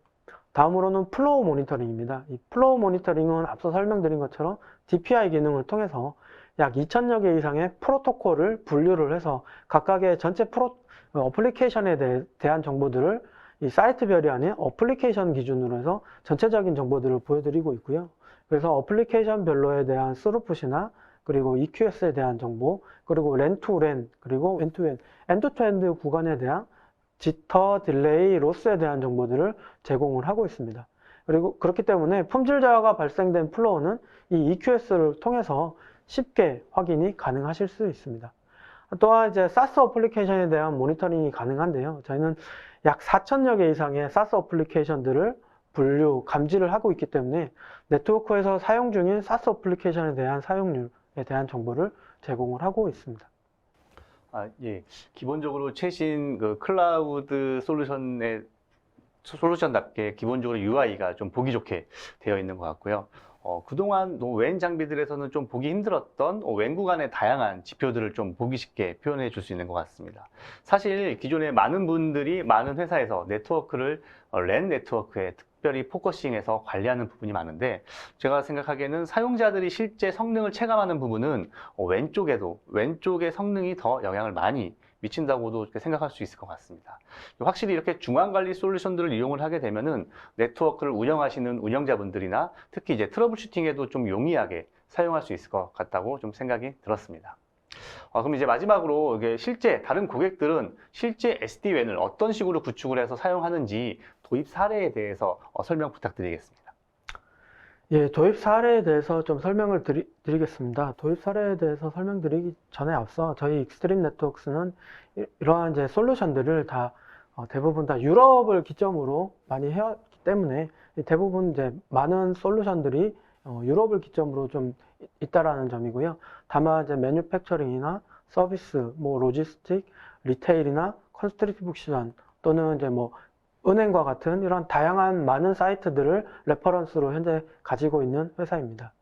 다음으로는 플로우 모니터링입니다. 이 플로우 모니터링은 앞서 설명드린 것처럼 DPI 기능을 통해서 약 2000여 개 이상의 프로토콜을 분류를 해서 각각의 전체 어플리케이션에 대한 정보들을 이 사이트별이 아닌 어플리케이션 기준으로 해서 전체적인 정보들을 보여드리고 있고요. 그래서 어플리케이션별로에 대한 스루풋이나 그리고 EQS에 대한 정보, 그리고 랜투랜, 그리고 웬투엔, 엔드투엔드 구간에 대한 지터, 딜레이, 로스에 대한 정보들을 제공을 하고 있습니다. 그리고 그렇기 때문에 품질 저하가 발생된 플로우는 이 EQS를 통해서 쉽게 확인이 가능하실 수 있습니다. 또한 이제 SaaS 어플리케이션에 대한 모니터링이 가능한데요. 저희는 약 4,000여 개 이상의 SaaS 어플리케이션들을 분류, 감지를 하고 있기 때문에 네트워크에서 사용 중인 SaaS 어플리케이션에 대한 사용률에 대한 정보를 제공을 하고 있습니다. 예. 기본적으로 최신 그 클라우드 솔루션답게 기본적으로 UI가 좀 보기 좋게 되어 있는 것 같고요. 그동안 웬 장비들에서는 좀 보기 힘들었던 웬 구간의 다양한 지표들을 좀 보기 쉽게 표현해 줄 수 있는 것 같습니다. 사실 기존에 많은 분들이 많은 회사에서 네트워크를 랜 네트워크에 특별히 포커싱해서 관리하는 부분이 많은데 제가 생각하기에는 사용자들이 실제 성능을 체감하는 부분은 왼쪽의 성능이 더 영향을 많이 미친다고도 생각할 수 있을 것 같습니다. 확실히 이렇게 중앙관리 솔루션들을 이용을 하게 되면은 네트워크를 운영하시는 운영자분들이나 특히 이제 트러블 슈팅에도 좀 용이하게 사용할 수 있을 것 같다고 좀 생각이 들었습니다. 그럼 이제 마지막으로 이게 다른 고객들은 실제 SD-WAN을 어떤 식으로 구축을 해서 사용하는지 도입 사례에 대해서 설명 부탁드리겠습니다. 예, 도입 사례에 대해서 좀 설명을 드리겠습니다. 도입 사례에 대해서 설명드리기 전에 앞서 저희 익스트림 네트워크스는 이러한 이제 솔루션들을 다 대부분 다 유럽을 기점으로 많이 해왔기 때문에 대부분 이제 많은 솔루션들이 유럽을 기점으로 좀 있다라는 점이고요. 다만 이제 매뉴팩처링이나 서비스, 뭐 로지스틱, 리테일이나 컨스트리뷰션 또는 이제 뭐 은행과 같은 이런 다양한 많은 사이트들을 레퍼런스로 현재 가지고 있는 회사입니다.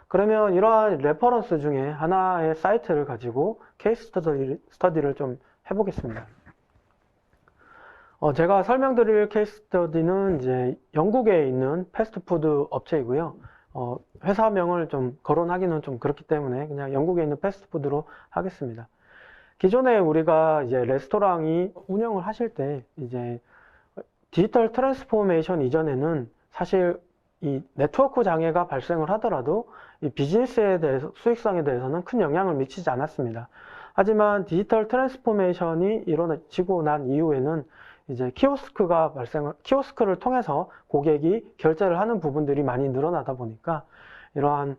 그러면 이러한 레퍼런스 중에 하나의 사이트를 가지고 케이스 스터디를 좀 해보겠습니다. 제가 설명드릴 케이스 스터디는 이제 영국에 있는 패스트푸드 업체이고요. 회사명을 좀 거론하기는 좀 그렇기 때문에 그냥 영국에 있는 패스트푸드로 하겠습니다. 기존에 우리가 이제 레스토랑이 운영을 하실 때 이제 디지털 트랜스포메이션 이전에는 사실 이 네트워크 장애가 발생을 하더라도 이 비즈니스에 대해서, 수익성에 대해서는 큰 영향을 미치지 않았습니다. 하지만 디지털 트랜스포메이션이 이루어지고 난 이후에는 이제 키오스크를 통해서 고객이 결제를 하는 부분들이 많이 늘어나다 보니까 이러한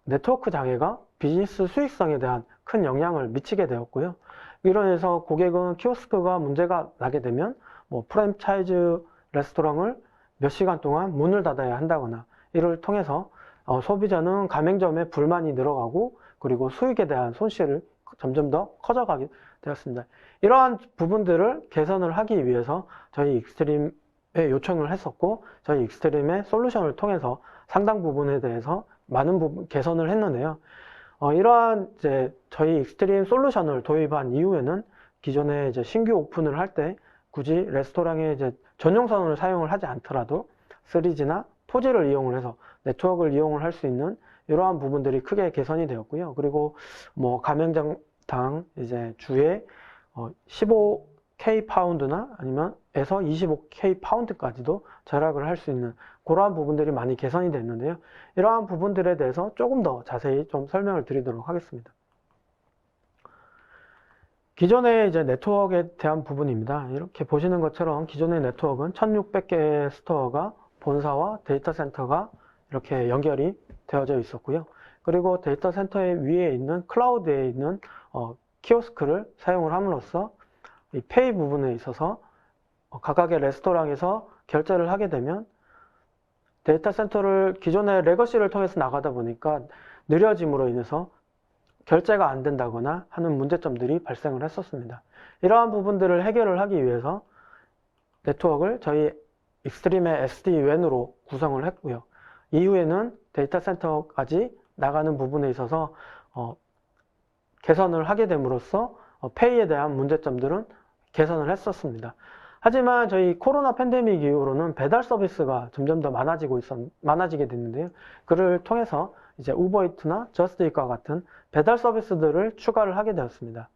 네트워크 장애가 비즈니스 수익성에 대한 큰 영향을 미치게 되었고요. 이러해서 고객은 키오스크가 문제가 나게 되면 뭐 프랜차이즈 레스토랑을 몇 시간 동안 문을 닫아야 한다거나 이를 통해서 소비자는 가맹점에 불만이 늘어가고 그리고 수익에 대한 손실을 점점 더 커져가게 되었습니다. 이러한 부분들을 개선을 하기 위해서 저희 익스트림에 요청을 했었고 저희 익스트림의 솔루션을 통해서 상당 부분에 대해서 많은 부분 개선을 했는데요. 이러한 이제 저희 익스트림 솔루션을 도입한 이후에는 기존에 이제 신규 오픈을 할 때 굳이 레스토랑에 이제 전용선을 사용을 하지 않더라도 3G나 4G를 이용을 해서 네트워크를 이용을 할 수 있는 이러한 부분들이 크게 개선이 되었고요. 그리고 뭐 가맹점당 이제 주에 15K 파운드나 아니면 에서 25K 파운드까지도 절약을 할 수 있는 그러한 부분들이 많이 개선이 됐는데요. 이러한 부분들에 대해서 조금 더 자세히 좀 설명을 드리도록 하겠습니다. 기존의 이제 네트워크에 대한 부분입니다. 이렇게 보시는 것처럼 기존의 네트워크는 1600개의 스토어가 본사와 데이터 센터가 이렇게 연결이 되어져 있었고요. 그리고 데이터 센터의 위에 있는 클라우드에 있는 키오스크를 사용을 함으로써 이 페이 부분에 있어서 각각의 레스토랑에서 결제를 하게 되면 데이터 센터를 기존의 레거시를 통해서 나가다 보니까 느려짐으로 인해서 결제가 안 된다거나 하는 문제점들이 발생을 했었습니다. 이러한 부분들을 해결을 하기 위해서 네트워크를 저희 익스트림의 SD-WAN으로 구성을 했고요. 이후에는 데이터 센터까지 나가는 부분에 있어서 개선을 하게 됨으로써 페이에 대한 문제점들은 개선을 했었습니다. 하지만 저희 코로나 팬데믹 이후로는 배달 서비스가 점점 더 많아지게 됐는데요. 그를 통해서 이제 우버이트나 저스트잇과 같은 배달 서비스들을 추가를 하게 되었습니다.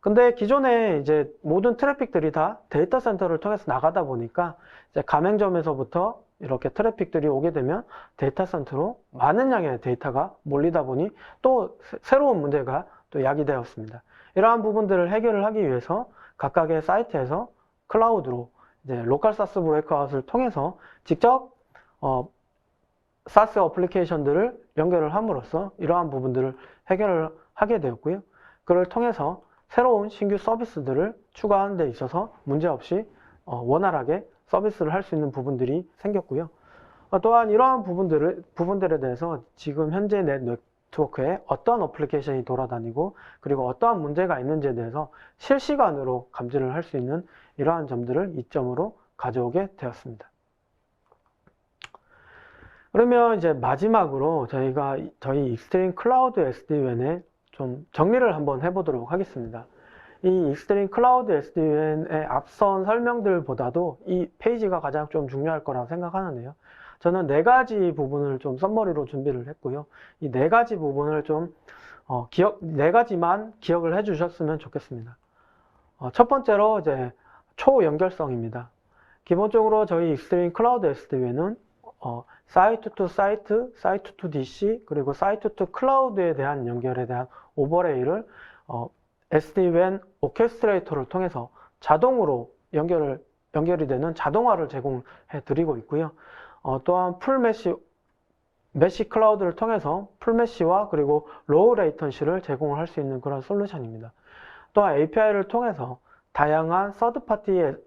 근데 기존에 이제 모든 트래픽들이 다 데이터 센터를 통해서 나가다 보니까 이제 가맹점에서부터 이렇게 트래픽들이 오게 되면 데이터 센터로 많은 양의 데이터가 몰리다 보니 또 새로운 문제가 또 야기되었습니다. 이러한 부분들을 해결을 하기 위해서 각각의 사이트에서 클라우드로 이제 로컬 사스 브레이크아웃을 통해서 직접 사스 어플리케이션들을 연결을 함으로써 이러한 부분들을 해결을 하게 되었고요. 그를 통해서 새로운 신규 서비스들을 추가하는 데 있어서 문제없이 원활하게 서비스를 할 수 있는 부분들이 생겼고요. 또한 이러한 부분들에 대해서 지금 현재 네트워크에 어떤 어플리케이션이 돌아다니고 그리고 어떠한 문제가 있는지에 대해서 실시간으로 감지를 할 수 있는 이러한 점들을 이점으로 가져오게 되었습니다. 그러면 이제 마지막으로 저희 익스트림 클라우드 SD-WAN에 좀 정리를 한번 해보도록 하겠습니다. 이 익스트림 클라우드 SD-WAN의 앞선 설명들보다도 이 페이지가 가장 좀 중요할 거라고 생각하는데요. 저는 4가지 부분을 좀 썸머리로 준비를 했고요. 이 4가지 부분을 좀 4가지만 기억을 해 주셨으면 좋겠습니다. 첫 번째로 이제 초연결성입니다. 기본적으로 저희 익스트림 클라우드 SD-WAN은 사이트 투 사이트, 사이트 투 DC, 그리고 사이트 투 클라우드에 대한 연결에 대한 오버레이를 SD-WAN 오케스트레이터를 통해서 자동으로 연결이 되는 자동화를 제공해 드리고 있고요. 또한 풀 메시 클라우드를 통해서 풀 메시와 그리고 로우 레이턴시를 제공을 할 수 있는 그런 솔루션입니다. 또한 API를 통해서 다양한 서드 파티의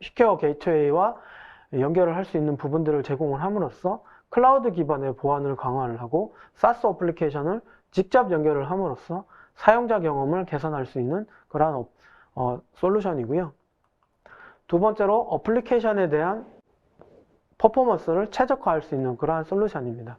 시큐어 게이트웨이와 연결을 할 수 있는 부분들을 제공을 함으로써 클라우드 기반의 보안을 강화를 하고 사스 어플리케이션을 직접 연결을 함으로써 사용자 경험을 개선할 수 있는 그러한 솔루션이고요. 두 번째로 어플리케이션에 대한 퍼포먼스를 최적화할 수 있는 그러한 솔루션입니다.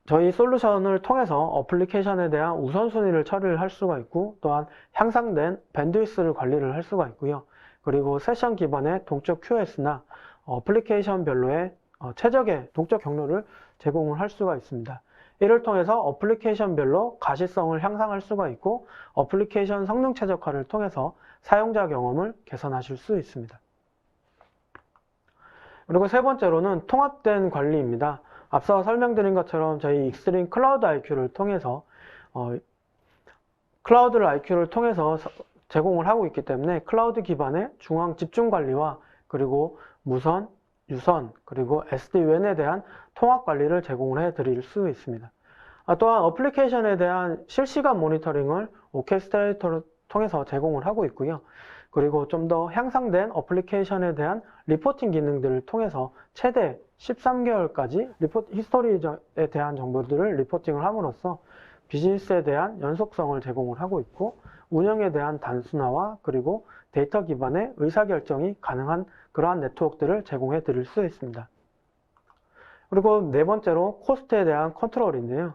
저희 솔루션을 통해서 어플리케이션에 대한 우선순위를 처리를 할 수가 있고 또한 향상된 밴드위스를 관리를 할 수가 있고요. 그리고 세션 기반의 동적 QoS나 어플리케이션별로의 최적의 동적 경로를 제공을 할 수가 있습니다. 이를 통해서 어플리케이션별로 가시성을 향상할 수가 있고 어플리케이션 성능 최적화를 통해서 사용자 경험을 개선하실 수 있습니다. 그리고 세 번째로는 통합된 관리입니다. 앞서 설명드린 것처럼 저희 익스트림 클라우드 IQ를 통해서 제공을 하고 있기 때문에 클라우드 기반의 중앙 집중 관리와 그리고 무선, 유선, 그리고 SD-WAN에 대한 통합 관리를 제공을 해 드릴 수 있습니다. 또한 어플리케이션에 대한 실시간 모니터링을 오케스트레이터를 통해서 제공을 하고 있고요. 그리고 좀 더 향상된 어플리케이션에 대한 리포팅 기능들을 통해서 최대 13개월까지 히스토리에 대한 정보들을 리포팅을 함으로써 비즈니스에 대한 연속성을 제공을 하고 있고 운영에 대한 단순화와 그리고 데이터 기반의 의사결정이 가능한 그러한 네트워크들을 제공해 드릴 수 있습니다. 그리고 네 번째로 코스트에 대한 컨트롤인데요.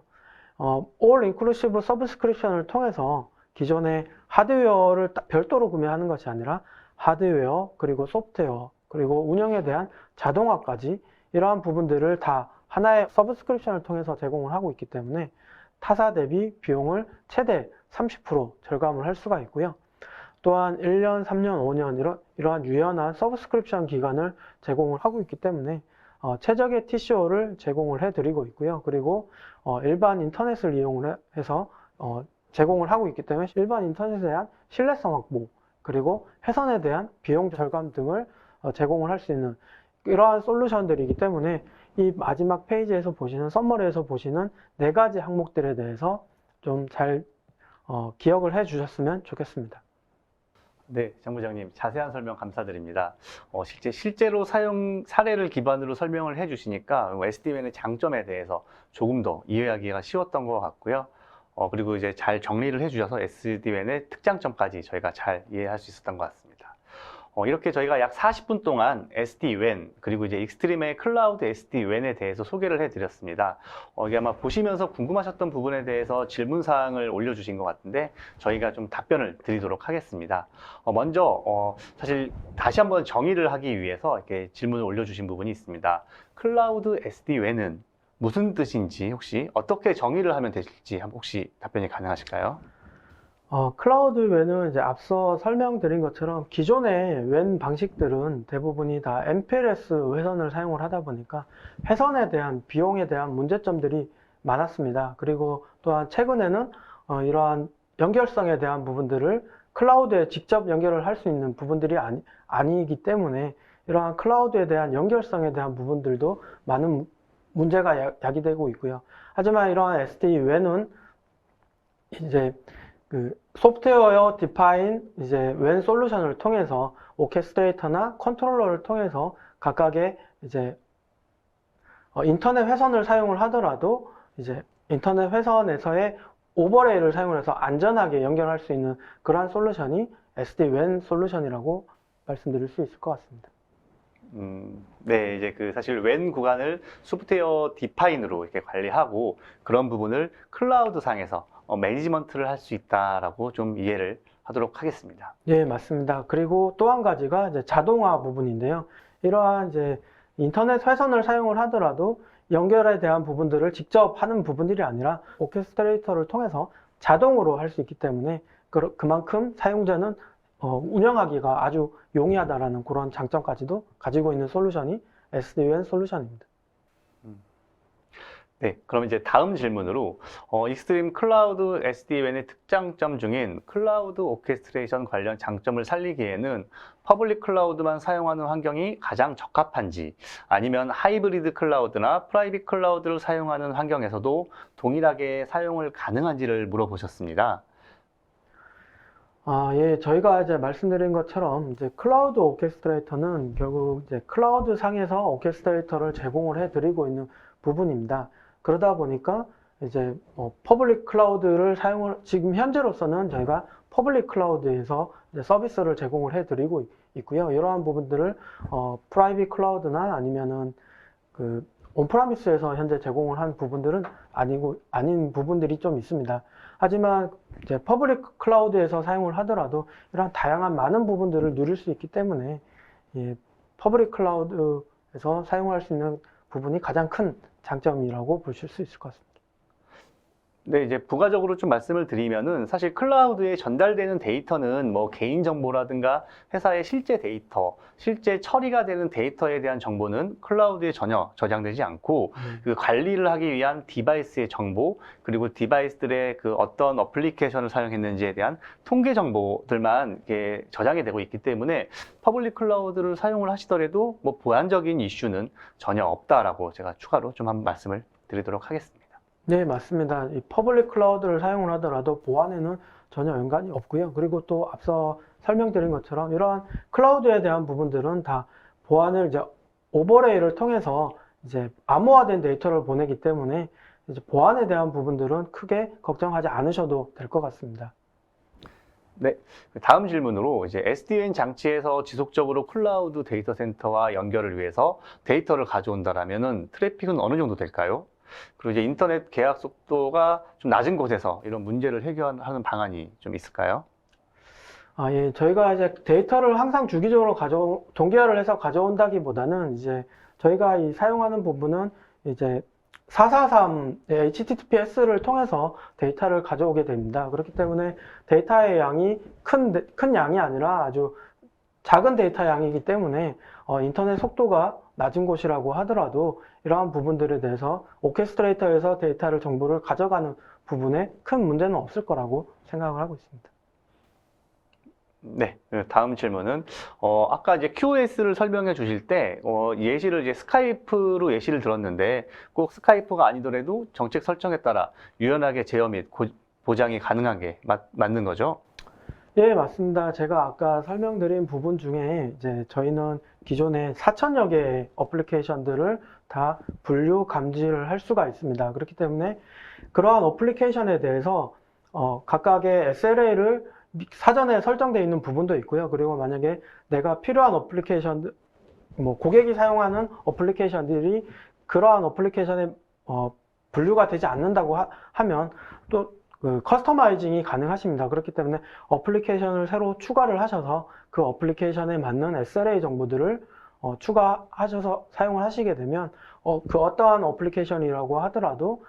All Inclusive Subscription을 통해서 기존의 하드웨어를 별도로 구매하는 것이 아니라 하드웨어, 그리고 소프트웨어, 그리고 운영에 대한 자동화까지 이러한 부분들을 다 하나의 서브스크립션을 통해서 제공을 하고 있기 때문에 타사 대비 비용을 최대 30% 절감을 할 수가 있고요. 또한 1년, 3년, 5년 이러한 유연한 서브스크립션 기간을 제공을 하고 있기 때문에 최적의 TCO를 제공을 해드리고 있고요. 그리고 일반 인터넷을 이용을 해서 제공을 하고 있기 때문에 일반 인터넷에 대한 신뢰성 확보, 그리고 회선에 대한 비용 절감 등을 제공을 할 수 있는 이러한 솔루션들이기 때문에 이 마지막 페이지에서 보시는 서머리에서 보시는 네 가지 항목들에 대해서 좀 잘 기억을 해 주셨으면 좋겠습니다. 네, 장 부장님 자세한 설명 감사드립니다. 실제로 사용 사례를 기반으로 설명을 해주시니까 SD-WAN의 장점에 대해서 조금 더 이해하기가 쉬웠던 것 같고요. 그리고 이제 잘 정리를 해주셔서 SD-WAN의 특장점까지 저희가 잘 이해할 수 있었던 것 같습니다. 이렇게 저희가 약 40분 동안 SD-WAN 그리고 이제 익스트림의 클라우드 SD-WAN에 대해서 소개를 해드렸습니다. 이게 아마 보시면서 궁금하셨던 부분에 대해서 질문 사항을 올려주신 것 같은데 저희가 좀 답변을 드리도록 하겠습니다. 먼저 사실 다시 한번 정의를 하기 위해서 이렇게 질문을 올려주신 부분이 있습니다. 클라우드 SD-WAN은 무슨 뜻인지 혹시 어떻게 정의를 하면 될지 혹시 답변이 가능하실까요? 클라우드 WAN은 이제 앞서 설명드린 것처럼 기존의 WAN 방식들은 대부분이 다 MPLS 회선을 사용을 하다 보니까 회선에 대한 비용에 대한 문제점들이 많았습니다. 그리고 또한 최근에는 이러한 연결성에 대한 부분들을 클라우드에 직접 연결을 할 수 있는 부분들이 아니기 때문에 이러한 클라우드에 대한 연결성에 대한 부분들도 많은 문제가 야기되고 있고요. 하지만 이러한 SD-WAN은 이제 소프트웨어 디파인 WAN 솔루션을 통해서 오케스트레이터나 컨트롤러를 통해서 각각의 인터넷 회선을 사용을 하더라도 인터넷 회선에서의 오버레이를 사용해서 안전하게 연결할 수 있는 그러한 솔루션이 SD-WAN 솔루션이라고 말씀드릴 수 있을 것 같습니다. 네, 이제 사실 WAN 구간을 소프트웨어 디파인으로 이렇게 관리하고 그런 부분을 클라우드 상에서 매니지먼트를 할 수 있다라고 좀 이해를 하도록 하겠습니다. 네, 맞습니다. 그리고 또 한 가지가 자동화 부분인데요. 이러한 인터넷 회선을 사용을 하더라도 연결에 대한 부분들을 직접 하는 부분들이 아니라 오케스트레이터를 통해서 자동으로 할 수 있기 때문에 그만큼 사용자는 운영하기가 아주 용이하다라는 그런 장점까지도 가지고 있는 솔루션이 SD-WAN 솔루션입니다. 네, 그럼 이제 다음 질문으로 익스트림 클라우드 SD-WAN의 특장점 중인 클라우드 오케스트레이션 관련 장점을 살리기에는 퍼블릭 클라우드만 사용하는 환경이 가장 적합한지 아니면 하이브리드 클라우드나 프라이빗 클라우드를 사용하는 환경에서도 동일하게 사용을 가능한지를 물어보셨습니다. 예, 저희가 말씀드린 것처럼 클라우드 오케스트레이터는 결국 클라우드 상에서 오케스트레이터를 제공을 해드리고 있는 부분입니다. 그러다 보니까 퍼블릭 클라우드를 지금 현재로서는 저희가 퍼블릭 클라우드에서 서비스를 제공을 해드리고 있고요. 이러한 부분들을 프라이빗 클라우드나 아니면은 온프라미스에서 현재 제공을 한 부분들은 아닌 부분들이 좀 있습니다. 하지만 퍼블릭 클라우드에서 사용을 하더라도 이러한 다양한 많은 부분들을 누릴 수 있기 때문에 퍼블릭 클라우드에서 사용할 수 있는 부분이 가장 큰 장점이라고 보실 수 있을 것 같습니다. 네, 이제 부가적으로 좀 말씀을 드리면은 사실 클라우드에 전달되는 데이터는 뭐 개인정보라든가 회사의 실제 데이터, 실제 처리가 되는 데이터에 대한 정보는 클라우드에 전혀 저장되지 않고 그 관리를 하기 위한 디바이스의 정보, 그리고 디바이스들의 그 어떤 어플리케이션을 사용했는지에 대한 통계 정보들만 이렇게 저장이 되고 있기 때문에 퍼블릭 클라우드를 사용을 하시더라도 뭐 보안적인 이슈는 전혀 없다라고 제가 추가로 좀 한번 말씀을 드리도록 하겠습니다. 네, 맞습니다. 이 퍼블릭 클라우드를 사용을 하더라도 보안에는 전혀 연관이 없고요. 그리고 또 앞서 설명드린 것처럼 이러한 클라우드에 대한 부분들은 다 보안을 이제 오버레이를 통해서 이제 암호화된 데이터를 보내기 때문에 이제 보안에 대한 부분들은 크게 걱정하지 않으셔도 될 것 같습니다. 네, 다음 질문으로 이제 SDN 장치에서 지속적으로 클라우드 데이터 센터와 연결을 위해서 데이터를 가져온다라면은 트래픽은 어느 정도 될까요? 그리고 이제 인터넷 계약 속도가 좀 낮은 곳에서 이런 문제를 해결하는 방안이 좀 있을까요? 예, 저희가 이제 데이터를 항상 주기적으로 동기화를 해서 가져온다기보다는 이제 저희가 이 사용하는 부분은 이제 443 HTTPS를 통해서 데이터를 가져오게 됩니다. 그렇기 때문에 데이터의 양이 큰 양이 아니라 아주 작은 데이터 양이기 때문에 인터넷 속도가 낮은 곳이라고 하더라도 이러한 부분들에 대해서 오케스트레이터에서 데이터를 정보를 가져가는 부분에 큰 문제는 없을 거라고 생각을 하고 있습니다. 네, 다음 질문은 아까 이제 QoS를 설명해 주실 때 예시를 이제 스카이프로 예시를 들었는데 꼭 스카이프가 아니더라도 정책 설정에 따라 유연하게 제어 및 보장이 가능한 게 맞는 거죠? 예, 맞습니다. 제가 아까 설명드린 부분 중에 이제 저희는 기존에 4,000여 개의 어플리케이션들을 다 분류 감지를 할 수가 있습니다. 그렇기 때문에 그러한 어플리케이션에 대해서 각각의 SLA를 사전에 설정되어 있는 부분도 있고요. 그리고 만약에 내가 필요한 어플리케이션, 뭐 고객이 사용하는 어플리케이션들이 그러한 어플리케이션에 분류가 되지 않는다고 하면 또 그 커스터마이징이 가능하십니다. 그렇기 때문에 어플리케이션을 새로 추가를 하셔서 그 어플리케이션에 맞는 SLA 정보들을 추가하셔서 사용을 하시게 되면 그 어떠한 어플리케이션이라고 하더라도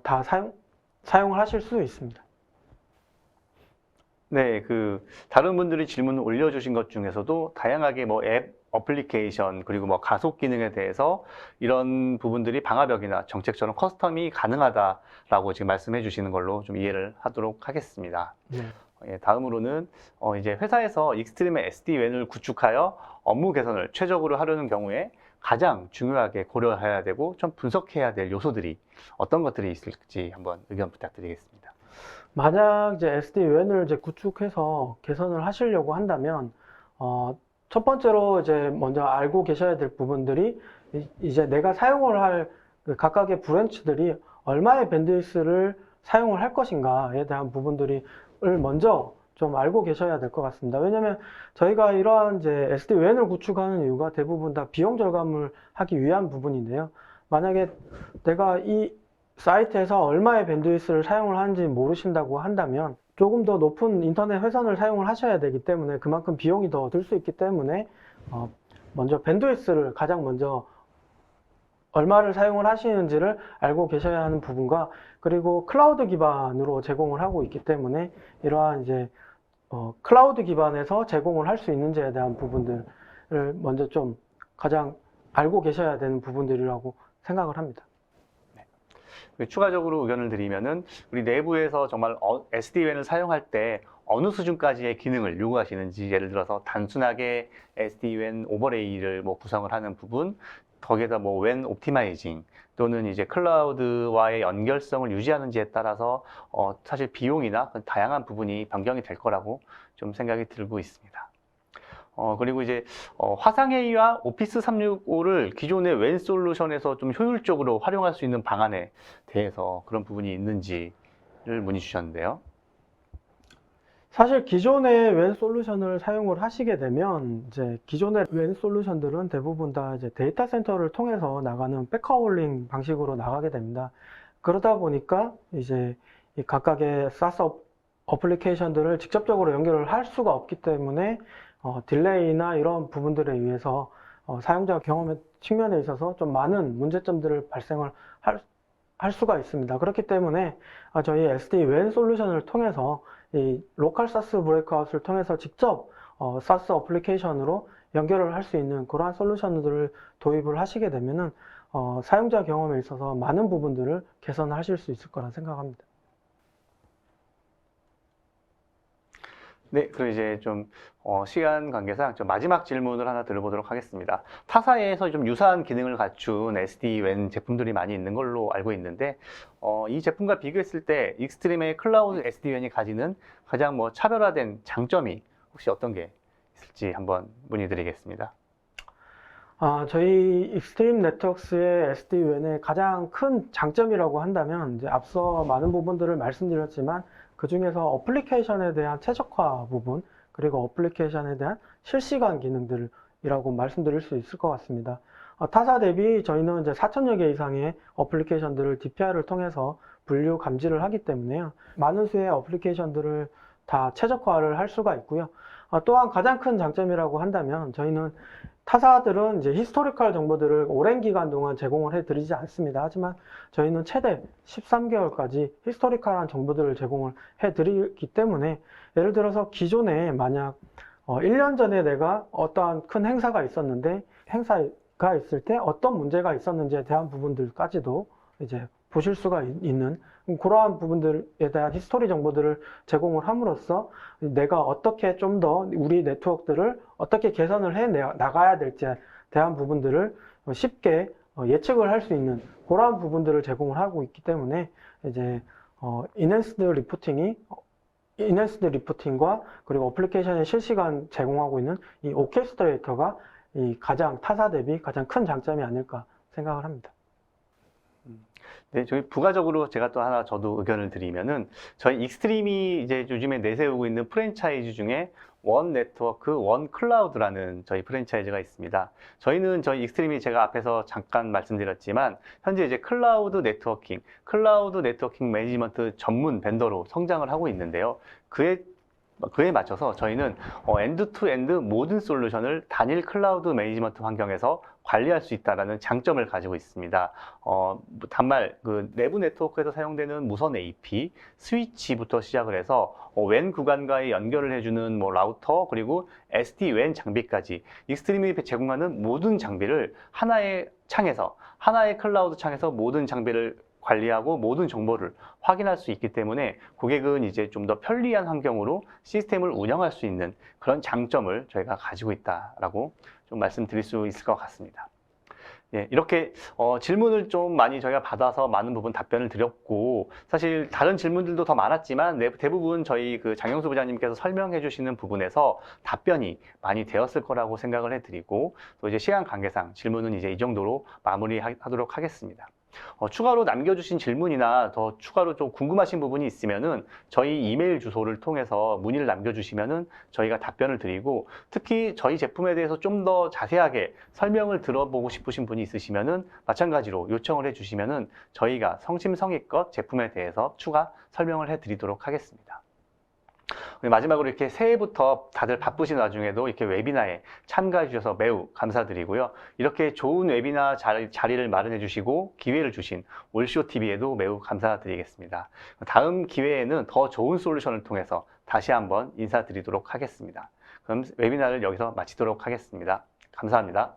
다 사용을 하실 수 있습니다. 네, 다른 분들이 질문을 올려주신 것 중에서도 다양하게 뭐 앱, 어플리케이션, 그리고 뭐 가속 기능에 대해서 이런 부분들이 방화벽이나 정책처럼 커스텀이 가능하다라고 지금 말씀해 주시는 걸로 좀 이해를 하도록 하겠습니다. 네. 예, 다음으로는 이제 회사에서 익스트림의 SD-WAN을 구축하여 업무 개선을 최적으로 하려는 경우에 가장 중요하게 고려해야 되고 좀 분석해야 될 요소들이 어떤 것들이 있을지 한번 의견 부탁드리겠습니다. 만약 이제 SD-WAN을 이제 구축해서 개선을 하시려고 한다면, 첫 번째로 이제 먼저 알고 계셔야 될 부분들이 이제 내가 사용을 할 그 각각의 브랜치들이 얼마의 밴드위스를 사용을 할 것인가에 대한 부분들을 먼저 좀 알고 계셔야 될 것 같습니다. 왜냐하면 저희가 이러한 이제 SD-WAN을 구축하는 이유가 대부분 다 비용 절감을 하기 위한 부분인데요. 만약에 내가 이 사이트에서 얼마의 밴드위스를 사용을 하는지 모르신다고 한다면 조금 더 높은 인터넷 회선을 사용을 하셔야 되기 때문에 그만큼 비용이 더 들 수 있기 때문에 먼저 밴드위스를 가장 먼저 얼마를 사용을 하시는지를 알고 계셔야 하는 부분과 그리고 클라우드 기반으로 제공을 하고 있기 때문에 이러한 이제 클라우드 기반에서 제공을 할 수 있는지에 대한 부분들을 먼저 좀 가장 알고 계셔야 되는 부분들이라고 생각을 합니다. 추가적으로 의견을 드리면은 우리 내부에서 정말 SD-WAN을 사용할 때 어느 수준까지의 기능을 요구하시는지 예를 들어서 단순하게 SD-WAN 오버레이를 뭐 구성을 하는 부분 거기에다 뭐 WAN 옵티마이징 또는 이제 클라우드와의 연결성을 유지하는지에 따라서 사실 비용이나 다양한 부분이 변경이 될 거라고 좀 생각이 들고 있습니다. 그리고 이제 화상회의와 오피스 365를 기존의 WAN 솔루션에서 좀 효율적으로 활용할 수 있는 방안에 대해서 그런 부분이 있는지를 문의 주셨는데요. 사실 기존의 WAN 솔루션을 사용을 하시게 되면 이제 기존의 WAN 솔루션들은 대부분 다 이제 데이터 센터를 통해서 나가는 백하울링 방식으로 나가게 됩니다. 그러다 보니까 이제 이 각각의 SaaS 어플리케이션들을 직접적으로 연결을 할 수가 없기 때문에 딜레이나 이런 부분들에 의해서 사용자 경험의 측면에 있어서 좀 많은 문제점들을 발생을 할 수가 있습니다. 그렇기 때문에 저희 SD-WAN 솔루션을 통해서 이 로컬 사스 브레이크아웃을 통해서 직접 사스 어플리케이션으로 연결을 할 수 있는 그러한 솔루션들을 도입을 하시게 되면은 사용자 경험에 있어서 많은 부분들을 개선하실 수 있을 거라 생각합니다. 네, 그럼 이제 좀 시간 관계상 좀 마지막 질문을 하나 들어보도록 하겠습니다. 타사에서 좀 유사한 기능을 갖춘 SD-WAN 제품들이 많이 있는 걸로 알고 있는데 이 제품과 비교했을 때 익스트림의 클라우드 SD-WAN이 가지는 가장 차별화된 장점이 혹시 어떤 게 있을지 한번 문의드리겠습니다. 저희 익스트림 네트워크스의 SD-WAN의 가장 큰 장점이라고 한다면 이제 앞서 많은 부분들을 말씀드렸지만 그 중에서 어플리케이션에 대한 최적화 부분 그리고 어플리케이션에 대한 실시간 기능들이라고 말씀드릴 수 있을 것 같습니다. 타사 대비 저희는 이제 4,000여 개 이상의 어플리케이션들을 DPI를 통해서 분류 감지를 하기 때문에요. 많은 수의 어플리케이션들을 다 최적화를 할 수가 있고요. 또한 가장 큰 장점이라고 한다면 저희는 타사들은 이제 히스토리컬 정보들을 오랜 기간 동안 제공을 해드리지 않습니다. 하지만 저희는 최대 13개월까지 히스토리컬한 정보들을 제공을 해드리기 때문에 예를 들어서 기존에 만약 1년 전에 내가 어떠한 큰 행사가 있었는데 행사가 있을 때 어떤 문제가 있었는지에 대한 부분들까지도 이제 보실 수가 있는 그러한 부분들에 대한 히스토리 정보들을 제공을 함으로써 내가 어떻게 좀 더 우리 네트워크들을 어떻게 개선을 해 나가야 될지에 대한 부분들을 쉽게 예측을 할 수 있는 그러한 부분들을 제공을 하고 있기 때문에 이제 인핸스드 리포팅과 그리고 어플리케이션의 실시간 제공하고 있는 이 오케스트레이터가 이 가장 타사 대비 가장 큰 장점이 아닐까 생각을 합니다. 네, 저희 부가적으로 제가 또 하나 저도 의견을 드리면은 저희 익스트림이 이제 요즘에 내세우고 있는 프랜차이즈 중에 원 네트워크, 원 클라우드라는 저희 프랜차이즈가 있습니다. 저희는 저희 익스트림이 제가 앞에서 잠깐 말씀드렸지만 현재 이제 클라우드 네트워킹 매니지먼트 전문 벤더로 성장을 하고 있는데요. 그에 맞춰서 저희는 엔드-투-엔드 모든 솔루션을 단일 클라우드 매니지먼트 환경에서 관리할 수 있다는 장점을 가지고 있습니다. 단말 그 내부 네트워크에서 사용되는 무선 AP, 스위치부터 시작을 해서 WAN 구간과의 연결을 해주는 라우터 그리고 SD-WAN 장비까지 익스트림이 제공하는 모든 장비를 하나의 클라우드 창에서 모든 장비를 관리하고 모든 정보를 확인할 수 있기 때문에 고객은 이제 좀 더 편리한 환경으로 시스템을 운영할 수 있는 그런 장점을 저희가 가지고 있다라고 좀 말씀드릴 수 있을 것 같습니다. 예, 이렇게 질문을 좀 많이 저희가 받아서 많은 부분 답변을 드렸고 사실 다른 질문들도 더 많았지만 대부분 저희 그 장영수 부장님께서 설명해 주시는 부분에서 답변이 많이 되었을 거라고 생각을 해드리고 또 이제 시간 관계상 질문은 이제 이 정도로 마무리하도록 하겠습니다. 추가로 남겨주신 질문이나 더 추가로 좀 궁금하신 부분이 있으면은 저희 이메일 주소를 통해서 문의를 남겨주시면은 저희가 답변을 드리고 특히 저희 제품에 대해서 좀 더 자세하게 설명을 들어보고 싶으신 분이 있으시면은 마찬가지로 요청을 해주시면은 저희가 성심성의껏 제품에 대해서 추가 설명을 해드리도록 하겠습니다. 마지막으로 이렇게 새해부터 다들 바쁘신 와중에도 이렇게 웨비나에 참가해 주셔서 매우 감사드리고요. 이렇게 좋은 웨비나 자리를 마련해 주시고 기회를 주신 올쇼TV에도 매우 감사드리겠습니다. 다음 기회에는 더 좋은 솔루션을 통해서 다시 한번 인사드리도록 하겠습니다. 그럼 웨비나를 여기서 마치도록 하겠습니다. 감사합니다.